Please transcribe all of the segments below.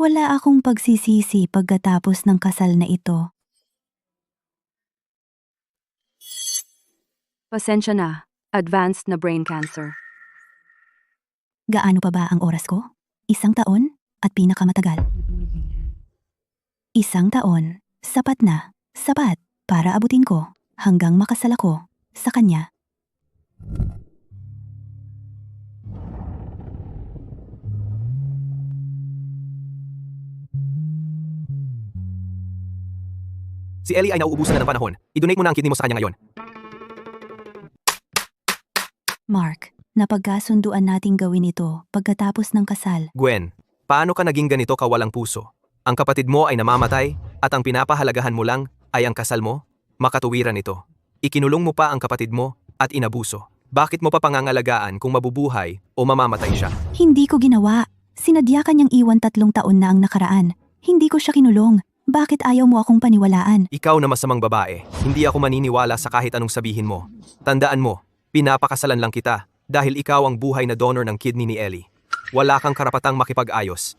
Wala akong pagsisisi pagkatapos ng kasal na ito. Pasensya na. Advanced na brain cancer. Gaano pa ba ang oras ko? 1 taon at pinakamatagal. 1 taon, sapat na, sapat para abutin ko hanggang makasal ako sa kanya. Si Ellie ay nauubusan na ng panahon. I-donate mo na ang kidney mo sa kanya ngayon. Mark, napagkasunduan nating gawin ito pagkatapos ng kasal. Gwen, paano ka naging ganito kawalang puso? Ang kapatid mo ay namamatay at ang pinapahalagahan mo lang ay ang kasal mo? Makatuwiran ito. Ikinulong mo pa ang kapatid mo at inabuso. Bakit mo pa pangangalagaan kung mabubuhay o mamamatay siya? Hindi ko ginawa. Sinadya kanyang iwan 3 taon na ang nakaraan. Hindi ko siya kinulong. Bakit ayaw mo akong paniwalaan? Ikaw na masamang babae, hindi ako maniniwala sa kahit anong sabihin mo. Tandaan mo, pinapakasalan lang kita dahil ikaw ang buhay na donor ng kidney ni Ellie. Wala kang karapatang makipag-ayos.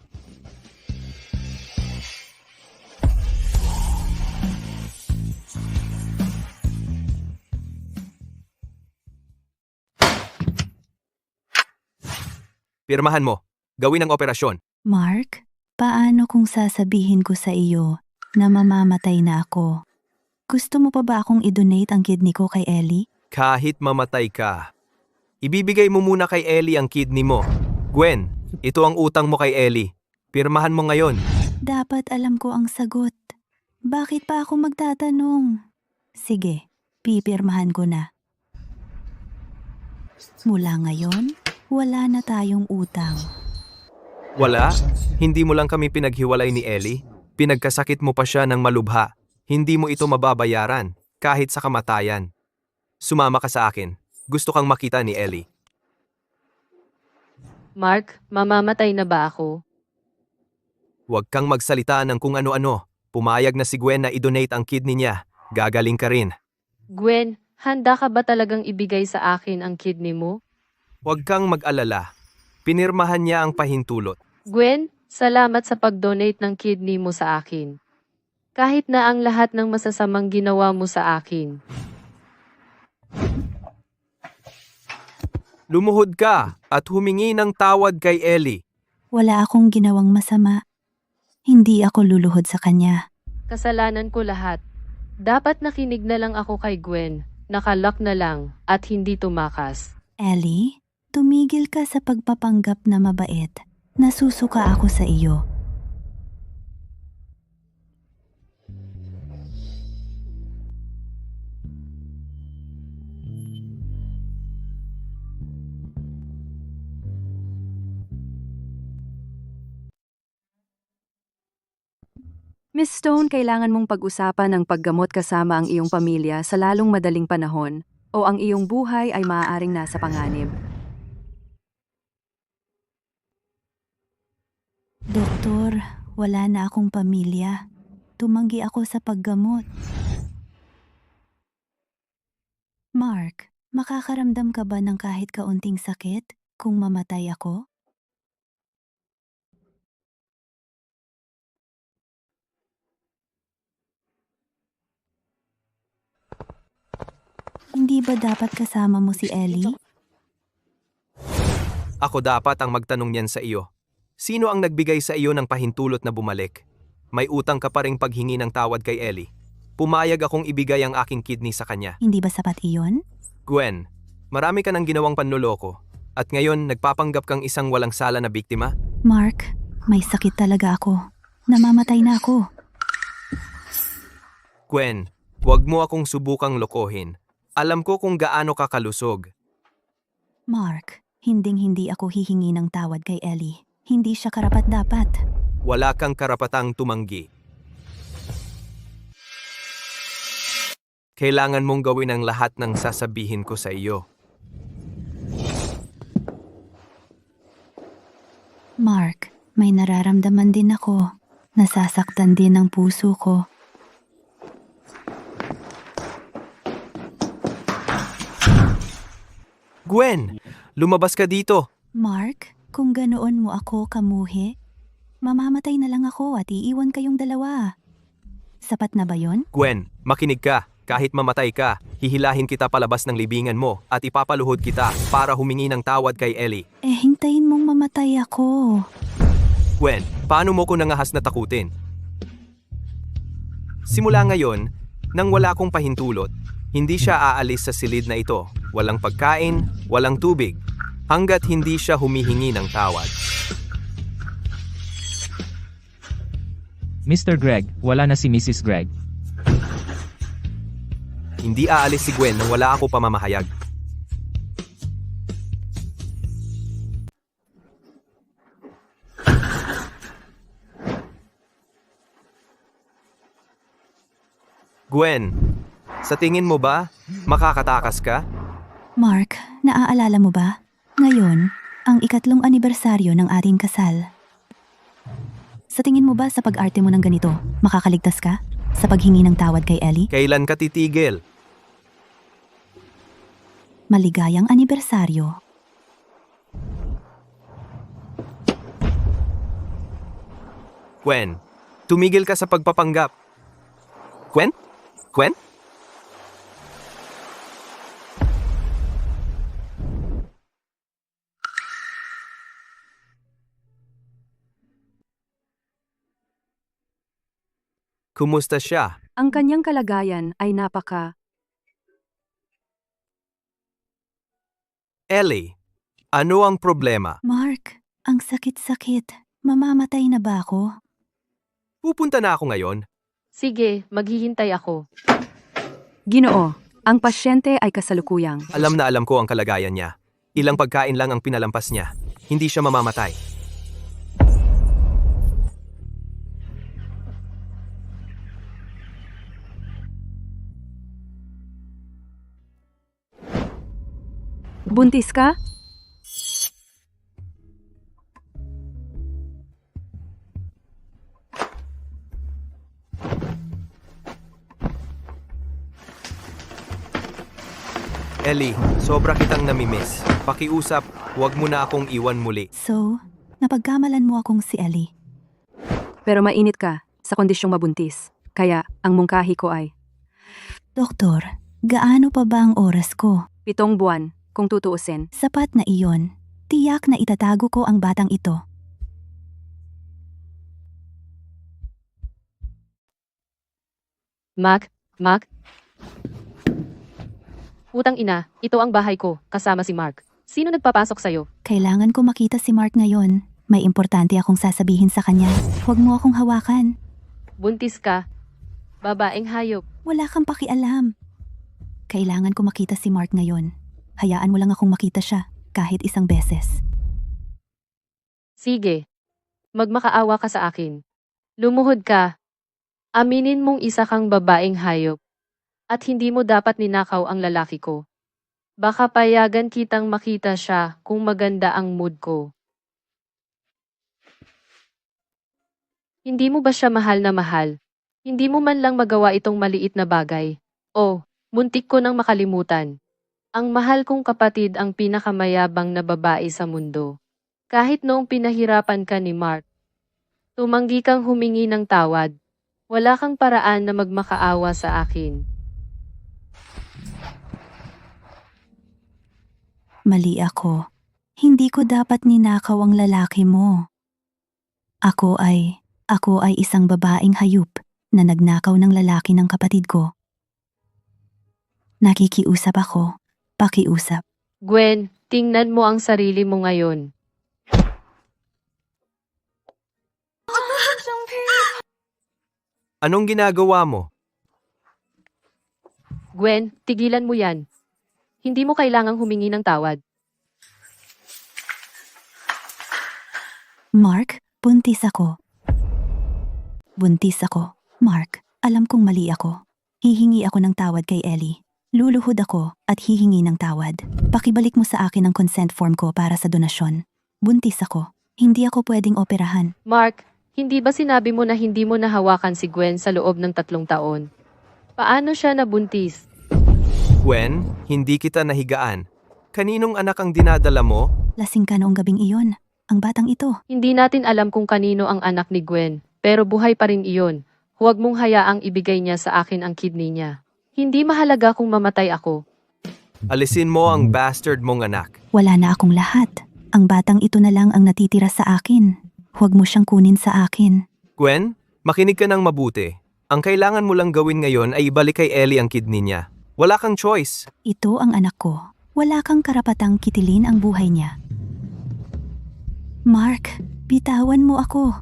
Pirmahan mo. Gawin ang operasyon. Mark, paano kung sasabihin ko sa iyo na mamamatay na ako? Gusto mo pa ba akong i-donate ang kidney ko kay Ellie? Kahit mamatay ka, ibibigay mo muna kay Ellie ang kidney mo. Gwen, ito ang utang mo kay Ellie. Pirmahan mo ngayon. Dapat alam ko ang sagot. Bakit pa ako magtatanong? Sige, pipirmahan ko na. Mula ngayon, wala na tayong utang. Wala? Hindi mo lang kami pinaghiwalay ni Ellie? Pinagkasakit mo pa siya ng malubha. Hindi mo ito mababayaran, kahit sa kamatayan. Sumama ka sa akin. Gusto kang makita ni Ellie. Mark, mamamatay na ba ako? Huwag kang magsalita ng kung ano-ano. Pumayag na si Gwen na i-donate ang kidney niya. Gagaling ka rin. Gwen, handa ka ba talagang ibigay sa akin ang kidney mo? Huwag kang mag-alala. Pinirmahan niya ang pahintulot. Gwen, salamat sa pag-donate ng kidney mo sa akin. Kahit na ang lahat ng masasamang ginawa mo sa akin. Lumuhod ka at humingi ng tawad kay Ellie. Wala akong ginawang masama. Hindi ako luluhod sa kanya. Kasalanan ko lahat. Dapat nakinig na lang ako kay Gwen. Nakalak na lang at hindi tumakas. Ellie, tumigil ka sa pagpapanggap na mabait. Nasusuka ako sa iyo. Miss Stone, kailangan mong pag-usapan ang paggamot kasama ang iyong pamilya sa lalong madaling panahon o ang iyong buhay ay maaaring nasa panganib. Doktor, wala na akong pamilya. Tumanggi ako sa paggamot. Mark, makakaramdam ka ba ng kahit kaunting sakit kung mamatay ako? Hindi ba dapat kasama mo si Ellie? Ako dapat ang magtanong niyan sa iyo. Sino ang nagbigay sa iyo ng pahintulot na bumalik? May utang ka pa ring paghingi ng tawad kay Ellie. Pumayag akong ibigay ang aking kidney sa kanya. Hindi ba sapat iyon? Gwen, marami ka nang ginawang panloloko. At ngayon, nagpapanggap kang isang walang sala na biktima? Mark, may sakit talaga ako. Namamatay na ako. Gwen, huwag mo akong subukang lokohin. Alam ko kung gaano ka kalusog. Mark, hinding-hindi ako hihingi ng tawad kay Ellie. Hindi siya karapat-dapat. Wala kang karapatang tumanggi. Kailangan mong gawin ang lahat ng sasabihin ko sa iyo. Mark, may nararamdaman din ako. Nasasaktan din ang puso ko. Gwen, lumabas ka dito. Mark, kung ganoon mo ako kamuhi, Mamamatay na lang ako at iiwan kayong dalawa. Sapat na ba yon? Gwen, makinig ka. Kahit mamatay ka, hihilahin kita palabas ng libingan mo at ipapaluhod kita para humingi ng tawad kay Ellie. Hintayin mong mamatay ako. Gwen, paano mo ko nangahas na takutin? Simula ngayon, nang wala kong pahintulot, hindi siya aalis sa silid na ito. Walang pagkain, walang tubig, hanggat hindi siya humihingi ng tawad. Mr. Greg, wala na si Mrs. Greg. Hindi aalis si Gwen nang wala ako pamamahayag. Gwen, sa tingin mo ba, makakatakas ka? Mark, naaalala mo ba? Ngayon, ang 3 anibersaryo ng ating kasal. Sa tingin mo ba sa pag-arte mo ng ganito, makakaligtas ka? Sa paghingi ng tawad kay Ellie? Kailan ka titigil? Maligayang anibersaryo. Gwen, tumigil ka sa pagpapanggap. Gwen? Gwen? Kumusta siya? Ang kanyang kalagayan ay Ellie, ano ang problema? Mark, ang sakit-sakit. Mamamatay na ba ako? Pupunta na ako ngayon. Sige, maghihintay ako. Ginoo, ang pasyente ay kasalukuyang. Alam na alam ko ang kalagayan niya. Ilang pagkain lang ang pinalampas niya. Hindi siya mamamatay. Buntis ka? Ellie, sobra kitang namimiss. Pakiusap, huwag mo na akong iwan muli. So, napagkamalan mo akong si Ellie. Pero mainit ka sa kondisyong mabuntis. Kaya, ang mungkahi ko ay Doktor, gaano pa ba ang oras ko? 7 buwan, kung tutuusin. Sapat na iyon. Tiyak na itatago ko ang batang ito. Mac? Utang ina, ito ang bahay ko, kasama si Mark. Sino nagpapasok sa'yo? Kailangan ko makita si Mark ngayon. May importante akong sasabihin sa kanya. Huwag mo akong hawakan. Buntis ka. Babaeng hayop. Wala kang pakialam. Kailangan ko makita si Mark ngayon. Hayaan mo lang akong makita siya, kahit isang beses. Sige. Magmakaawa ka sa akin. Lumuhod ka. Aminin mong isa kang babaeng hayop. At hindi mo dapat ninakaw ang lalaki ko. Baka payagan kitang makita siya kung maganda ang mood ko. Hindi mo ba siya mahal na mahal? Hindi mo man lang magawa itong maliit na bagay. Oh, muntik ko nang makalimutan. Ang mahal kong kapatid ang pinakamayabang na babae sa mundo. Kahit noong pinahirapan ka ni Mark, tumanggi kang humingi ng tawad. Wala kang paraan na magmakaawa sa akin. Mali ako. Hindi ko dapat ninakaw ang lalaki mo. Ako ay isang babaeng hayop na nagnakaw ng lalaki ng kapatid ko. Nakikiusap ako. Pakiusap. Gwen, tingnan mo ang sarili mo ngayon. Anong ginagawa mo? Gwen, tigilan mo yan. Hindi mo kailangang humingi ng tawad. Mark, buntis ako. Buntis ako. Mark, alam kong mali ako. Hihingi ako ng tawad kay Ellie. Luluhod ako at hihingi ng tawad. Pakibalik mo sa akin ang consent form ko para sa donasyon. Buntis ako. Hindi ako pwedeng operahan. Mark, hindi ba sinabi mo na hindi mo nahawakan si Gwen sa loob ng 3 taon? Paano siya nabuntis? Gwen, hindi kita nahigaan. Kaninong anak ang dinadala mo? Lasing ka noong gabing iyon. ang batang ito. Hindi natin alam kung kanino ang anak ni Gwen, pero buhay pa rin iyon. Huwag mong hayaang ibigay niya sa akin ang kidney niya. Hindi mahalaga kung mamatay ako. Alisin mo ang bastard mong anak. Wala na akong lahat. Ang batang ito na lang ang natitira sa akin. Huwag mo siyang kunin sa akin. Gwen, makinig ka ng mabuti. Ang kailangan mo lang gawin ngayon ay ibalik kay Ellie ang kidney niya. Wala kang choice. Ito ang anak ko. Wala kang karapatang kitilin ang buhay niya. Mark, bitawan mo ako.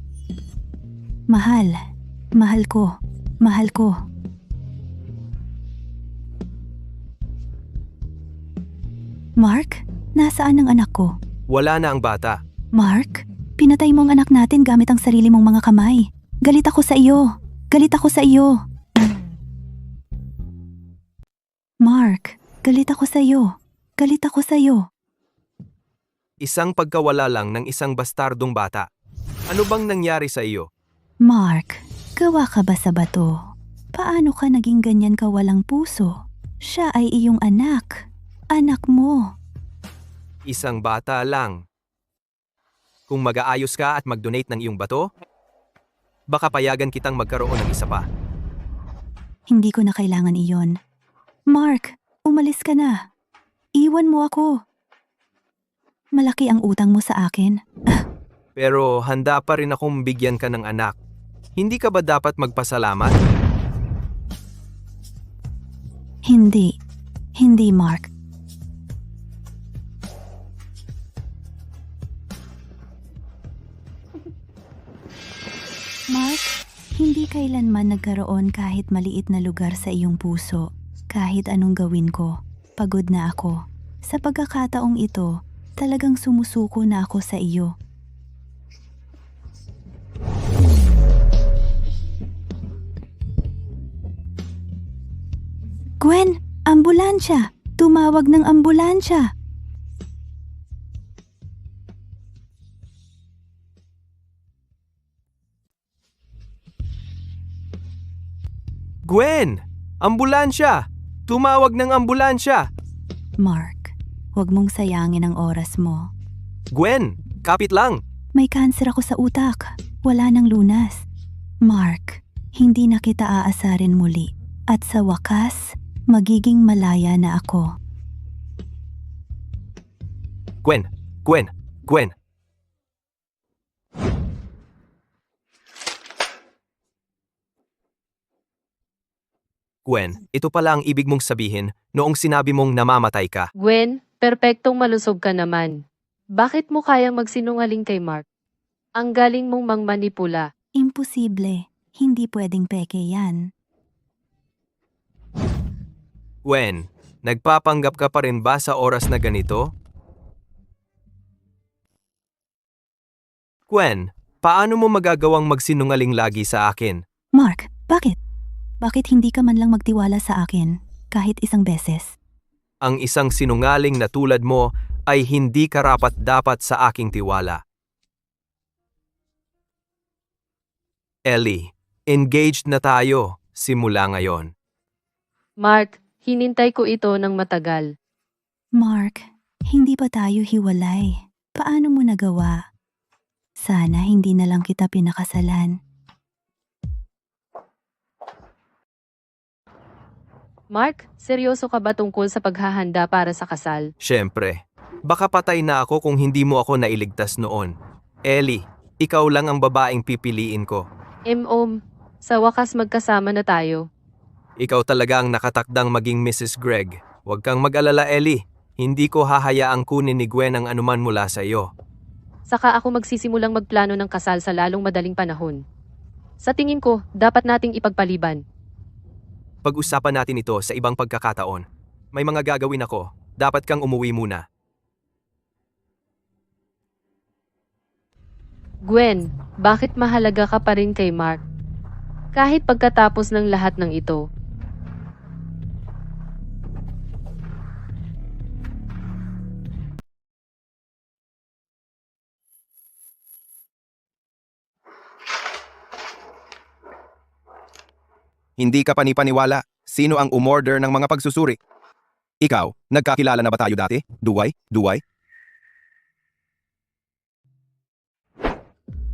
Mahal. Mahal ko. Mahal ko. Mark, nasaan ang anak ko? Wala na ang bata. Mark, pinatay mo ang anak natin gamit ang sarili mong mga kamay. Galit ako sa iyo. Galit ako sa iyo. Mark, galit ako sa iyo. Galit ako sa iyo. Isang pagkawala lang ng isang bastardong bata. Ano bang nangyari sa iyo? Mark, gawa ka ba sa bato? Paano ka naging ganyan ka walang puso? Siya ay iyong anak. Anak mo. Isang bata lang. Kung mag-aayos ka at mag-donate ng iyong bato, baka payagan kitang magkaroon ng isa pa. Hindi ko na kailangan iyon. Mark, umalis ka na. Iwan mo ako. Malaki ang utang mo sa akin. Pero handa pa rin akong bigyan ka ng anak. Hindi ka ba dapat magpasalamat? Hindi. Hindi, Mark. Mark, hindi kailanman nagkaroon kahit maliit na lugar sa iyong puso. Kahit anong gawin ko, pagod na ako. Sa pagkakataong ito, talagang sumusuko na ako sa iyo. Gwen, ambulansya! Tumawag ng ambulansya! Gwen! Ambulansya! Tumawag ng ambulansya! Mark, huwag mong sayangin ang oras mo. Gwen! Kapit lang! May kanser ako sa utak. Wala nang lunas. Mark, hindi na kita aasarin muli. At sa wakas, magiging malaya na ako. Gwen! Gwen! Gwen! Gwen, ito pala ang ibig mong sabihin noong sinabi mong namamatay ka. Gwen, perpektong malusog ka naman. Bakit mo kayang magsinungaling kay Mark? Ang galing mong mangmanipula. Imposible. Hindi pwedeng peke yan. Gwen, nagpapanggap ka pa rin ba sa oras na ganito? Gwen, paano mo magagawang magsinungaling lagi sa akin? Mark, bakit? Bakit hindi ka man lang magtiwala sa akin kahit isang beses? Ang isang sinungaling na tulad mo ay hindi karapat-dapat sa aking tiwala. Ellie, engaged na tayo simula ngayon. Mark, hinintay ko ito ng matagal. Mark, hindi pa tayo hiwalay. Paano mo nagawa? Sana hindi na lang kita pinakasalan. Mark, seryoso ka ba tungkol sa paghahanda para sa kasal? Siyempre, baka patay na ako kung hindi mo ako nailigtas noon. Ellie, ikaw lang ang babaeng pipiliin ko. Sa wakas magkasama na tayo. Ikaw talaga ang nakatakdang maging Mrs. Gregg. Huwag kang mag-alala, Ellie. Hindi ko hahayaang kunin ni Gwen ang anuman mula sa iyo. Saka ako magsisimulang magplano ng kasal sa lalong madaling panahon. Sa tingin ko, dapat nating ipagpaliban. Pag-usapan natin ito sa ibang pagkakataon. May mga gagawin ako. Dapat kang umuwi muna. Gwen, bakit mahalaga ka pa rin kay Mark? Kahit pagkatapos ng lahat ng ito. Hindi ka panipaniwala. Sino ang umorder ng mga pagsusuri? Ikaw, nagkakilala na ba tayo dati? Duway?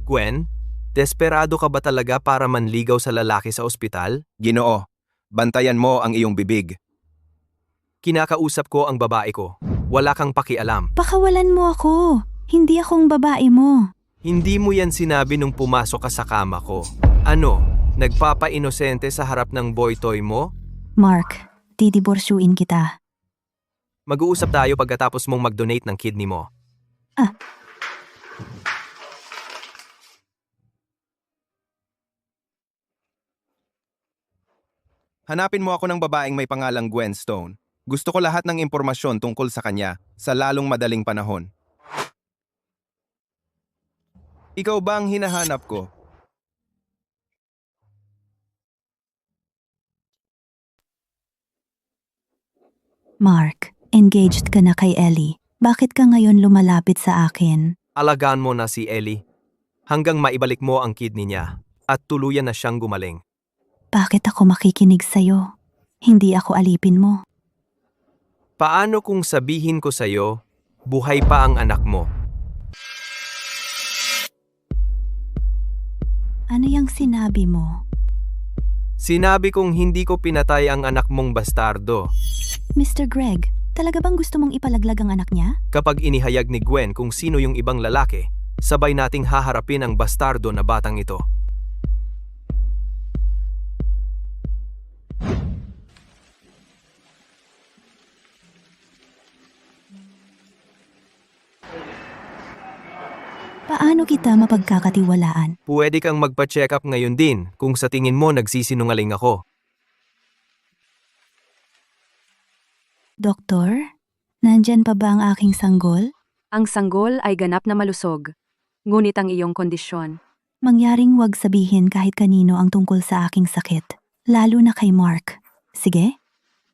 Gwen, desperado ka ba talaga para manligaw sa lalaki sa ospital? Ginoo, bantayan mo ang iyong bibig. Kinakausap ko ang babae ko. Wala kang pakialam. Pakawalan mo ako. Hindi akong babae mo. Hindi mo yan sinabi nung pumasok ka sa kama ko. Ano, nagpapa-inosente sa harap ng boy toy mo? Mark, didiborsyuin kita. Mag-uusap tayo pagkatapos mong mag-donate ng kidney mo. Hanapin mo ako ng babaeng may pangalang Gwen Stone. Gusto ko lahat ng impormasyon tungkol sa kanya sa lalong madaling panahon. Ikaw ba ang hinahanap ko? Mark, engaged ka na kay Ellie. Bakit ka ngayon lumalapit sa akin? Alagaan mo na si Ellie hanggang maibalik mo ang kidney niya at tuluyan na siyang gumaling. Bakit ako makikinig sa'yo? Hindi ako alipin mo. Paano kung sabihin ko sa'yo, buhay pa ang anak mo? Ano yung sinabi mo? Sinabi kong hindi ko pinatay ang anak mong bastardo. Mr. Greg, talaga bang gusto mong ipalaglag ang anak niya? Kapag inihayag ni Gwen kung sino yung ibang lalaki, sabay nating haharapin ang bastardo na batang ito. Paano kita mapagkakatiwalaan? Pwede kang magpa-check up ngayon din kung sa tingin mo nagsisinungaling ako. Doktor, nandyan pa ba ang aking sanggol? Ang sanggol ay ganap na malusog. Ngunit ang iyong kondisyon. Mangyaring wag sabihin kahit kanino ang tungkol sa aking sakit, lalo na kay Mark. Sige?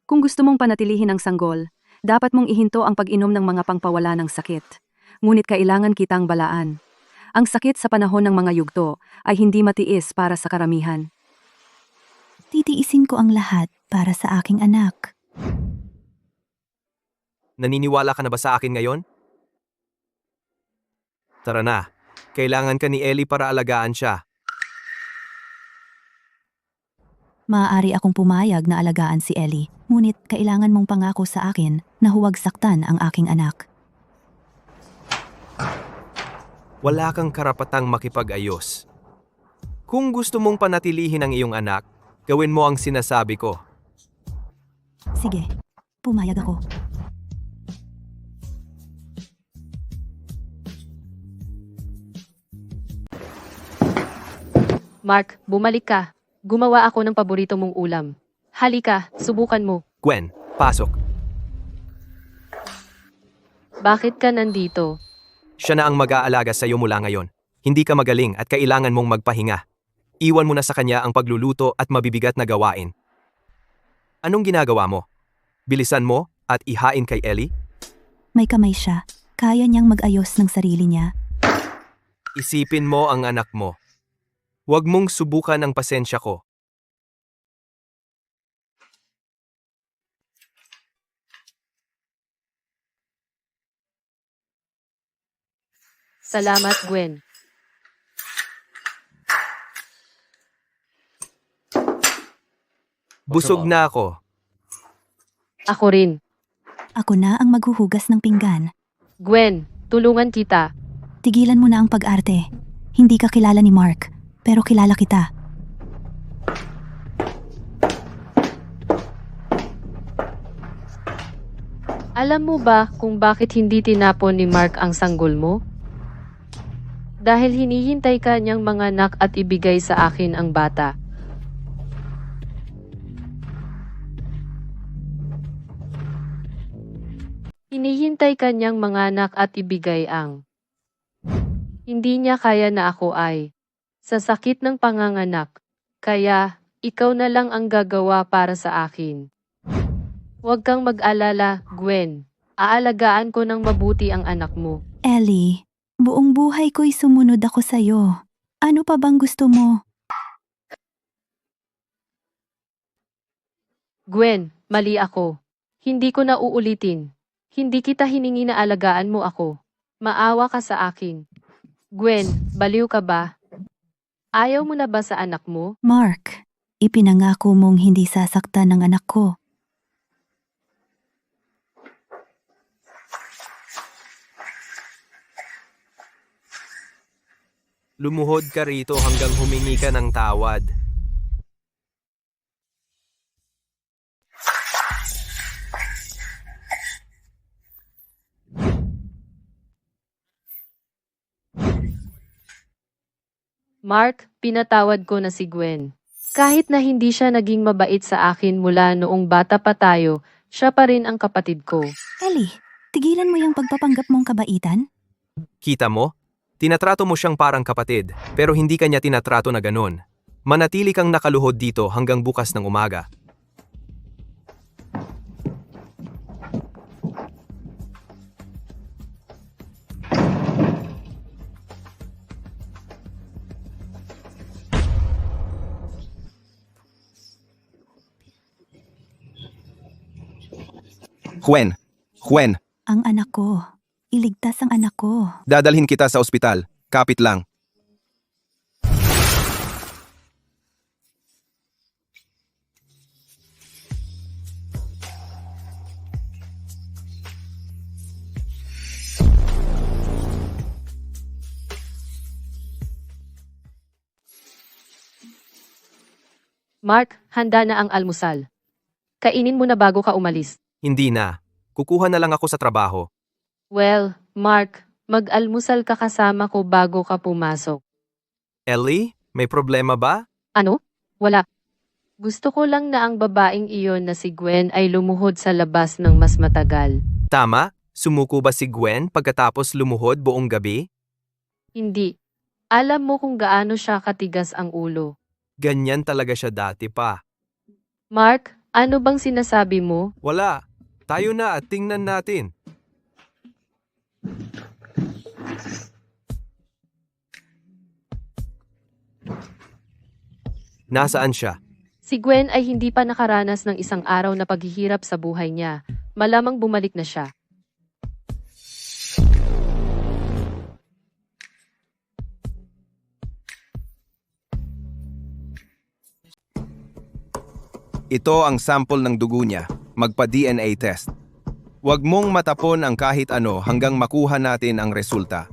Kung gusto mong panatilihin ang sanggol, dapat mong ihinto ang pag-inom ng mga pangpawala ng sakit. Ngunit kailangan kitang balaan. Ang sakit sa panahon ng mga yugto ay hindi matiis para sa karamihan. Titiisin ko ang lahat para sa aking anak. Naniniwala ka na ba sa akin ngayon? Tara na. Kailangan ka ni Ellie para alagaan siya. Maaari akong pumayag na alagaan si Ellie, ngunit kailangan mong pangako sa akin na huwag saktan ang aking anak. Wala kang karapatang makipag-ayos. Kung gusto mong panatilihin ang iyong anak, gawin mo ang sinasabi ko. Sige, pumayag ako. Mark, bumalik ka. Gumawa ako ng paborito mong ulam. Halika, subukan mo. Gwen, pasok. Bakit ka nandito? Siya na ang mag-aalaga sa iyo mula ngayon. Hindi ka magaling at kailangan mong magpahinga. Iwan mo na sa kanya ang pagluluto at mabibigat na gawain. Anong ginagawa mo? Bilisan mo at ihain kay Ellie? May kamay siya. Kaya niyang mag-ayos ng sarili niya. Isipin mo ang anak mo. Huwag mong subukan ang pasensya ko. Salamat, Gwen. Busog na ako. Ako rin. Ako na ang maghuhugas ng pinggan. Gwen, tulungan kita. Tigilan mo na ang pag-arte. Hindi ka kilala ni Mark, pero kilala kita. Alam mo ba kung bakit hindi tinapon ni Mark ang sanggol mo? Dahil hinihintay ka niyang manganak at ibigay sa akin ang bata. Hinihintay ka niyang manganak at ibigay ang hindi niya kaya na ako ay sa sakit ng panganganak. Kaya, ikaw na lang ang gagawa para sa akin. Huwag kang mag-alala, Gwen. Aalagaan ko ng mabuti ang anak mo. Ellie, buong buhay ko'y sumunod ako sa'yo. Ano pa bang gusto mo? Gwen, mali ako. Hindi ko na uulitin. Hindi kita hiningi na alagaan mo ako. Maawa ka sa akin. Gwen, baliw ka ba? Ayaw mo na ba sa anak mo? Mark, ipinangako mong hindi sasaktan ng anak ko. Lumuhod ka rito hanggang humingi ka ng tawad. Mark, pinatawad ko na si Gwen. Kahit na hindi siya naging mabait sa akin mula noong bata pa tayo, siya pa rin ang kapatid ko. Ellie, tigilan mo yung pagpapanggap mong kabaitan? Kita mo? Tinatrato mo siyang parang kapatid, pero hindi kanya tinatrato na ganun. Manatili kang nakaluhod dito hanggang bukas ng umaga. Gwen, Ang anak ko. Iligtas ang anak ko. dadalhin kita sa ospital. Kapit lang. Mark, handa na ang almusal. Kainin mo na bago ka umalis. Hindi na. Kukuha na lang ako sa trabaho. Well, Mark, mag-almusal ka kasama ko bago ka pumasok. Ellie, may problema ba? Ano? Wala. Gusto ko lang na ang babaeng iyon na si Gwen ay lumuhod sa labas ng mas matagal. Tama? Sumuko ba si Gwen pagkatapos lumuhod buong gabi? Hindi. Alam mo kung gaano siya katigas ang ulo. Ganyan talaga siya dati pa. Mark, ano bang sinasabi mo? Wala. Tayo na at tingnan natin. Nasaan siya? Si Gwen ay hindi pa nakaranas ng isang araw na paghihirap sa buhay niya. Malamang bumalik na siya. Ito ang sample ng dugo niya. Magpa-DNA test. Huwag mong matapon ang kahit ano hanggang makuha natin ang resulta.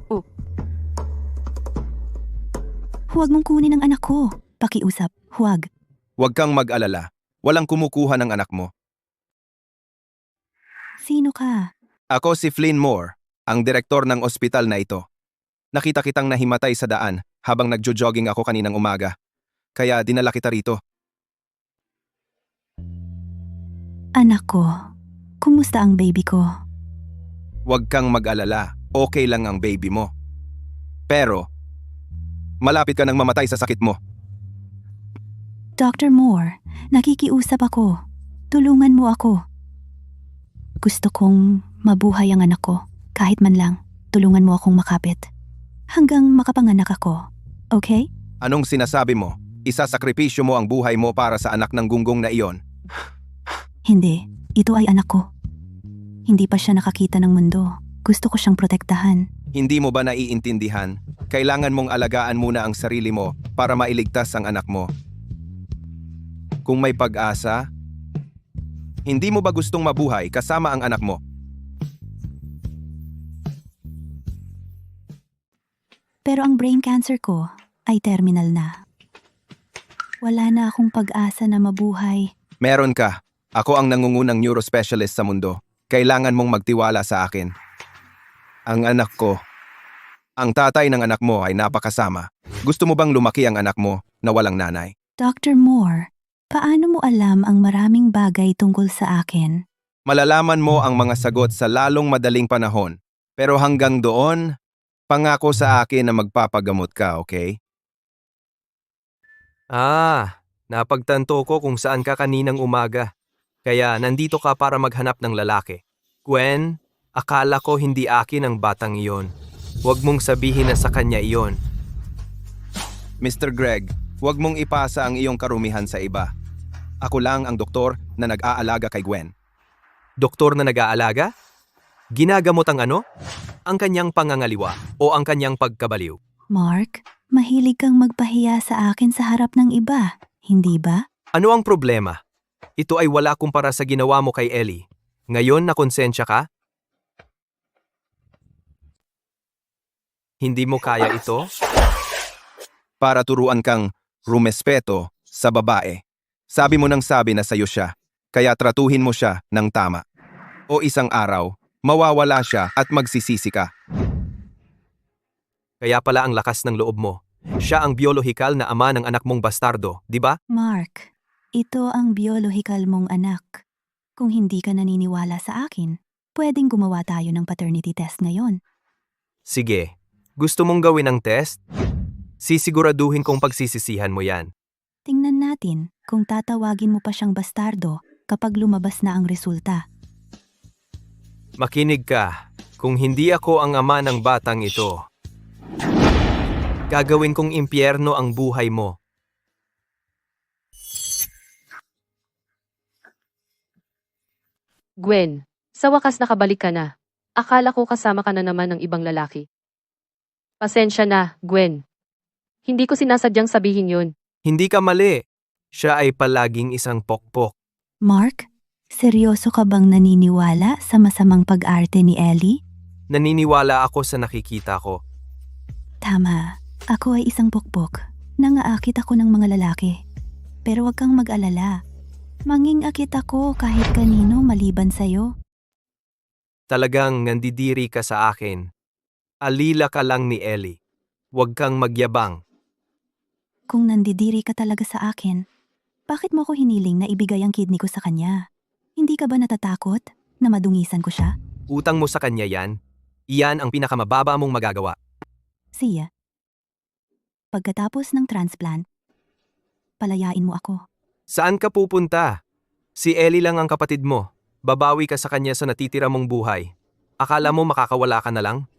Huwag mong kunin ang anak ko. Pakiusap, huwag. Huwag kang mag-alala. Walang kumukuha ng anak mo. Sino ka? Ako si Flynn Moore, ang direktor ng ospital na ito. Nakita kitang nahimatay sa daan habang nagjo-jogging ako kaninang umaga. Kaya dinala kita rito. Anak ko. Kumusta ang baby ko? Huwag kang mag-alala. Okay lang ang baby mo. Pero, malapit ka nang mamatay sa sakit mo. Dr. Moore, nakikiusap ako. Tulungan mo ako. Gusto kong mabuhay ang anak ko. Kahit man lang, tulungan mo akong makapit. Hanggang makapanganak ako. Okay? Anong sinasabi mo? Isasakripisyo mo ang buhay mo para sa anak ng gunggong na iyon. Hindi. Ito ay anak ko. Hindi pa siya nakakita ng mundo. Gusto ko siyang protektahan. Hindi mo ba naiintindihan? Kailangan mong alagaan muna ang sarili mo para mailigtas ang anak mo. Kung may pag-asa, hindi mo ba gustong mabuhay kasama ang anak mo? Pero ang brain cancer ko ay terminal na. Wala na akong pag-asa na mabuhay. Meron ka. Ako ang nangungunang neurospecialist sa mundo. Kailangan mong magtiwala sa akin. Ang anak ko. Ang tatay ng anak mo ay napakasama. Gusto mo bang lumaki ang anak mo na walang nanay? Dr. Moore, paano mo alam ang maraming bagay tungkol sa akin? Malalaman mo ang mga sagot sa lalong madaling panahon. Pero hanggang doon, pangako sa akin na magpapagamot ka, okay? Napagtanto ko kung saan ka kaninang umaga. Kaya nandito ka para maghanap ng lalaki. Gwen, akala ko hindi akin ang batang iyon. Huwag mong sabihin na sa kanya iyon. Mr. Greg, huwag mong ipasa ang iyong karumihan sa iba. Ako lang ang doktor na nag-aalaga kay Gwen. Doktor na nag-aalaga? Ginagamot ang ano? Ang kanyang pangangaliwa o ang kanyang pagkabaliw? Mark, mahilig kang magpahiya sa akin sa harap ng iba, hindi ba? Ano ang problema? Ito ay wala kumpara sa ginawa mo kay Ellie. Ngayon nakonsensya ka? Hindi mo kaya ito? Para turuan kang rumespeto sa babae. Sabi mo nang sabi na sa'yo siya, kaya tratuhin mo siya ng tama. O isang araw, mawawala siya at magsisisi ka. Kaya pala ang lakas ng loob mo. Siya ang biolohikal na ama ng anak mong bastardo, di ba? Mark, ito ang biolohikal mong anak. Kung hindi ka naniniwala sa akin, pwedeng gumawa tayo ng paternity test ngayon. Sige. Gusto mong gawin ang test? Sisiguraduhin kong pagsisisihan mo yan. Tingnan natin kung tatawagin mo pa siyang bastardo kapag lumabas na ang resulta. Makinig ka. Kung hindi ako ang ama ng batang ito, gagawin kong impyerno ang buhay mo. Gwen, sa wakas nakabalik ka na. Akala ko kasama ka na naman ng ibang lalaki. Pasensya na, Gwen. Hindi ko sinasadyang sabihin yun. Hindi ka mali. Siya ay palaging isang pokpok. Mark, seryoso ka bang naniniwala sa masamang pag-arte ni Ellie? Naniniwala ako sa nakikita ko. Tama, ako ay isang pokpok. Nangaakit ako ng mga lalaki. Pero wag kang mag-alala. Manging-akit ako kahit kanino maliban sa'yo. Talagang nandidiri ka sa akin. Alila ka lang ni Ellie. Huwag kang magyabang. Kung nandidiri ka talaga sa akin, bakit mo ko hiniling na ibigay ang kidney ko sa kanya? Hindi ka ba natatakot na madungisan ko siya? Utang mo sa kanya yan. Iyan ang pinakamababa mong magagawa. Siya. Pagkatapos ng transplant, palayain mo ako. Saan ka pupunta? Si Ellie lang ang kapatid mo. Babawi ka sa kanya sa natitira mong buhay. Akala mo makakawala ka na lang?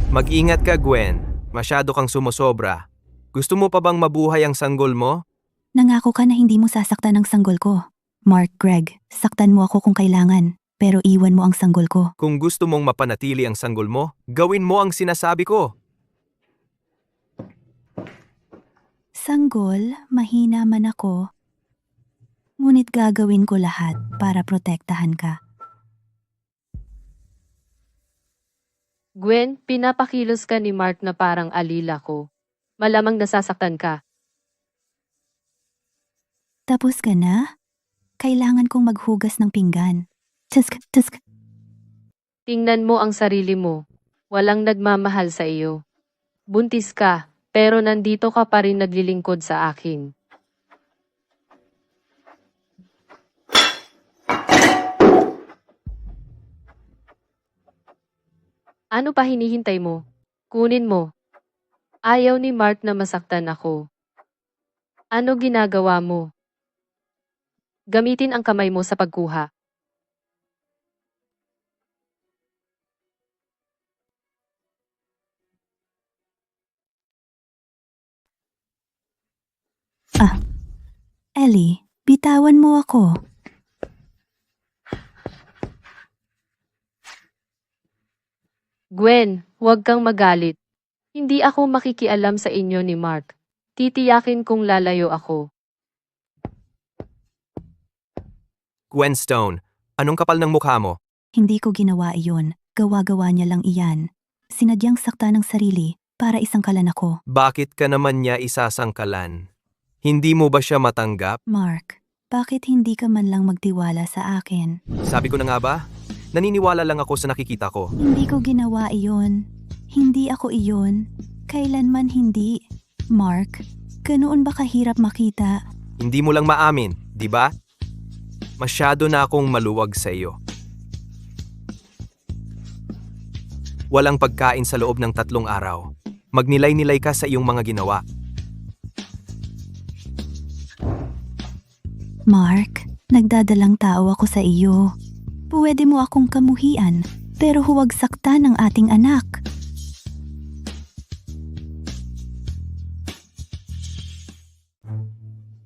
Mag-ingat ka, Gwen. Masyado kang sumosobra. Gusto mo pa bang mabuhay ang sanggol mo? Nangako ka na hindi mo sasaktan ang sanggol ko. Mark, Greg, saktan mo ako kung kailangan, pero iwan mo ang sanggol ko. Kung gusto mong mapanatili ang sanggol mo, gawin mo ang sinasabi ko. Sanggol, mahina man ako. Ngunit gagawin ko lahat para protektahan ka. Gwen, pinapakilos ka ni Mark na parang alila ko. Malamang nasasaktan ka. Tapos ka na? Kailangan kong maghugas ng pinggan. Tusk, tusk. Tingnan mo ang sarili mo. Walang nagmamahal sa iyo. Buntis ka, pero nandito ka pa rin naglilingkod sa akin. Ano pa hinihintay mo? Kunin mo. Ayaw ni Mark na masaktan ako. Ano ginagawa mo? Gamitin ang kamay mo sa pagkuha. Ellie, bitawan mo ako. Gwen, huwag kang magalit. Hindi ako makikialam sa inyo ni Mark. Titiyakin kong lalayo ako. Gwen Stone, anong kapal ng mukha mo? Hindi ko ginawa iyon. Gawa-gawa niya lang iyan. Sinadyang sakta ng sarili para isangkalan ako. Bakit ka naman niya isasangkalan? Hindi mo ba siya matanggap? Mark, bakit hindi ka man lang magtiwala sa akin? Sabi ko na nga ba? Naniniwala lang ako sa nakikita ko. Hindi ko ginawa iyon. Hindi ako iyon. Kailanman hindi. Mark, ganoon ba kahirap makita? Hindi mo lang maamin, di ba? Masyado na akong maluwag sa iyo. Walang pagkain sa loob ng 3 araw. Magnilay-nilay ka sa iyong mga ginawa. Mark, nagdadalang tao ako sa iyo. Pwede mo akong kamuhian, pero huwag saktan ang ating anak.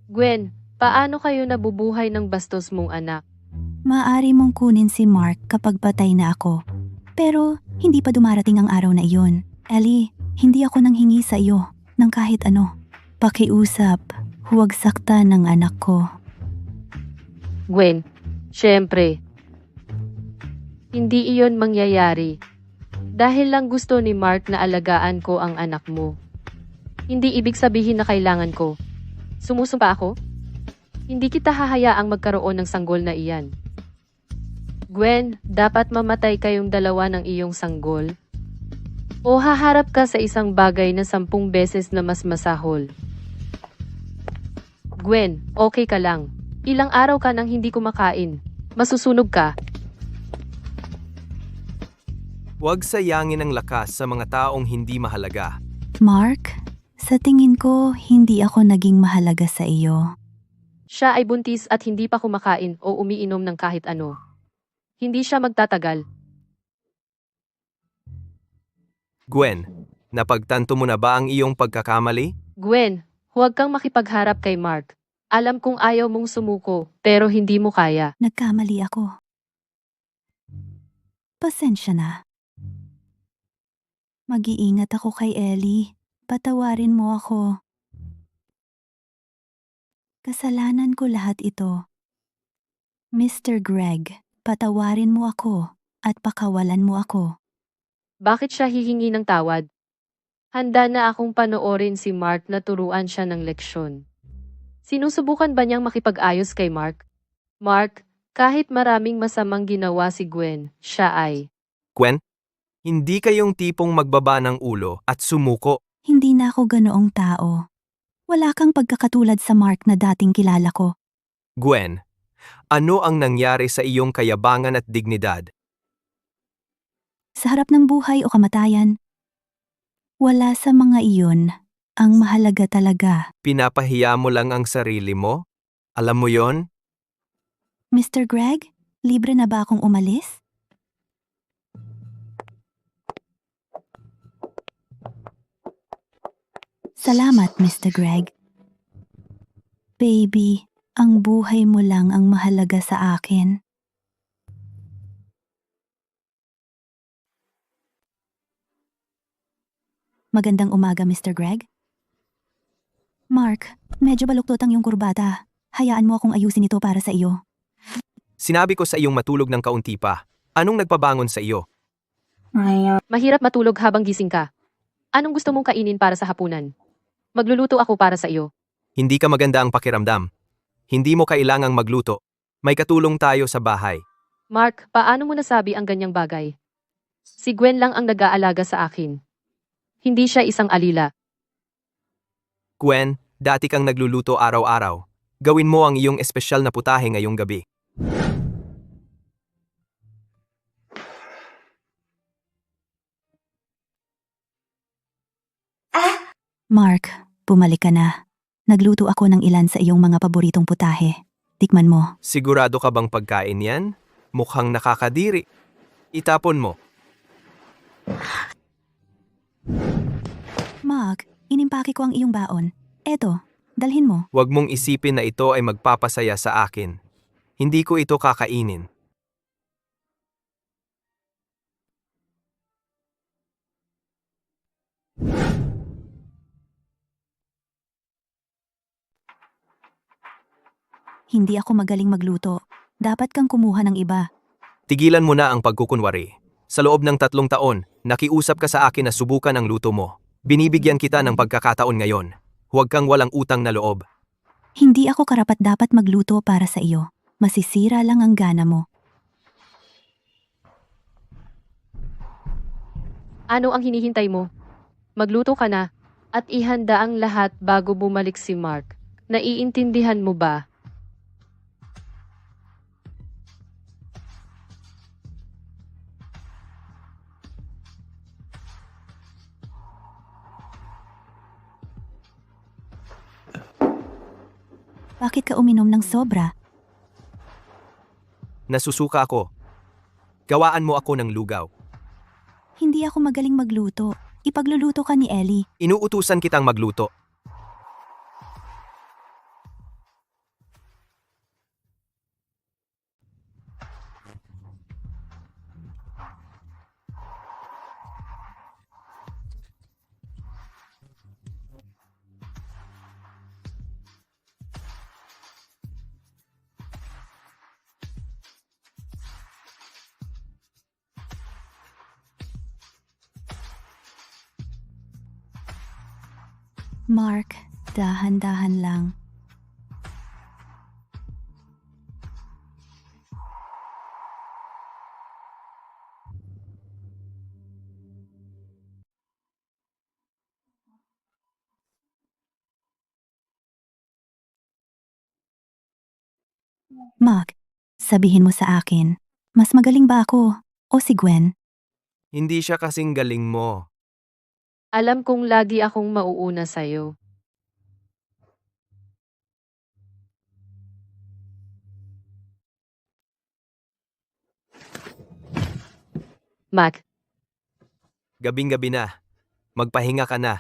Gwen, paano kayo nabubuhay ng bastos mong anak? Maaari mong kunin si Mark kapag patay na ako. Pero hindi pa dumarating ang araw na iyon. Ellie, Hindi ako nanghingi sa iyo ng kahit ano. Pakiusap, huwag saktan ng anak ko. Gwen, syempre. Hindi iyon mangyayari. Dahil lang gusto ni Mark na alagaan ko ang anak mo. Hindi ibig sabihin na kailangan ko. Sumusumpa ako? Hindi kita hahayaang magkaroon ng sanggol na iyan. Gwen, dapat mamatay kayong dalawa ng iyong sanggol. O haharap ka sa isang bagay na 10 beses na mas masahol. Gwen, okay ka lang. Ilang araw ka nang hindi kumakain. Masusunog ka. Huwag sayangin ang lakas sa mga taong hindi mahalaga. Mark, sa tingin ko, hindi ako naging mahalaga sa iyo. Siya ay buntis at hindi pa kumakain o umiinom ng kahit ano. Hindi siya magtatagal. Gwen, napagtanto mo na ba ang iyong pagkakamali? Gwen, huwag kang makipagharap kay Mark. Alam kong ayaw mong sumuko, pero hindi mo kaya. Nagkamali ako. Pasensya na. Mag-iingat ako kay Ellie. Patawarin mo ako. Kasalanan ko lahat ito. Mr. Greg, patawarin mo ako at pakawalan mo ako. Bakit siya hihingi ng tawad? Handa na akong panoorin si Mark na turuan siya ng leksyon. Sinusubukan ba niyang makipag-ayos kay Mark? Mark, kahit maraming masamang ginawa si Gwen, siya ay... Gwen, hindi kayong tipong magbaba ng ulo at sumuko. Hindi na ako ganoong tao. Wala kang pagkakatulad sa Mark na dating kilala ko. Gwen, ano ang nangyari sa iyong kayabangan at dignidad? Sa harap ng buhay o kamatayan, wala sa mga iyon. Ang mahalaga talaga. Pinapahiya mo lang ang sarili mo? Alam mo yon? Mr. Greg, libre na ba akong umalis? Salamat, Mr. Greg. Baby, ang buhay mo lang ang mahalaga sa akin. Magandang umaga, Mr. Greg. Mark, medyo baluktot ang iyong kurbata. Hayaan mo akong ayusin ito para sa iyo. Sinabi ko sa iyong matulog ng kaunti pa. Anong nagpabangon sa iyo? Mahirap matulog habang gising ka. Anong gusto mong kainin para sa hapunan? Magluluto ako para sa iyo. Hindi ka maganda ang pakiramdam. Hindi mo kailangang magluto. May katulong tayo sa bahay. Mark, paano mo nasabi ang ganyang bagay? Si Gwen lang ang nag-aalaga sa akin. Hindi siya isang alila. Gwen, dati kang nagluluto araw-araw. Gawin mo ang iyong espesyal na putahe ngayong gabi. Mark, bumalik ka na. Nagluto ako ng ilan sa iyong mga paboritong putahe. Tikman mo. Sigurado ka bang pagkain yan? Mukhang nakakadiri. Itapon mo. Mark, inimpake ko ang iyong baon. Eto, dalhin mo. Huwag mong isipin na ito ay magpapasaya sa akin. Hindi ko ito kakainin. Hindi ako magaling magluto. Dapat kang kumuha ng iba. Tigilan mo na ang pagkukunwari. Sa loob ng 3 taon, nakiusap ka sa akin na subukan ang luto mo. Binibigyan kita ng pagkakataon ngayon. Huwag kang walang utang na loob. Hindi ako karapat-dapat magluto para sa iyo. Masisira lang ang gana mo. Ano ang hinihintay mo? Magluto ka na at ihanda ang lahat bago bumalik si Mark. Naiintindihan mo ba? Bakit ka uminom ng sobra? Nasusuka ako. Gawaan mo ako ng lugaw. Hindi ako magaling magluto. Ipagluluto ka ni Ellie. Inuutusan kitang magluto. Mark, dahan-dahan lang. Mark, sabihin mo sa akin, mas magaling ba ako o si Gwen? Hindi siya kasing galing mo. Alam kong lagi akong mauuna sa'yo. Mac, Gabing-gabi na. Magpahinga ka na.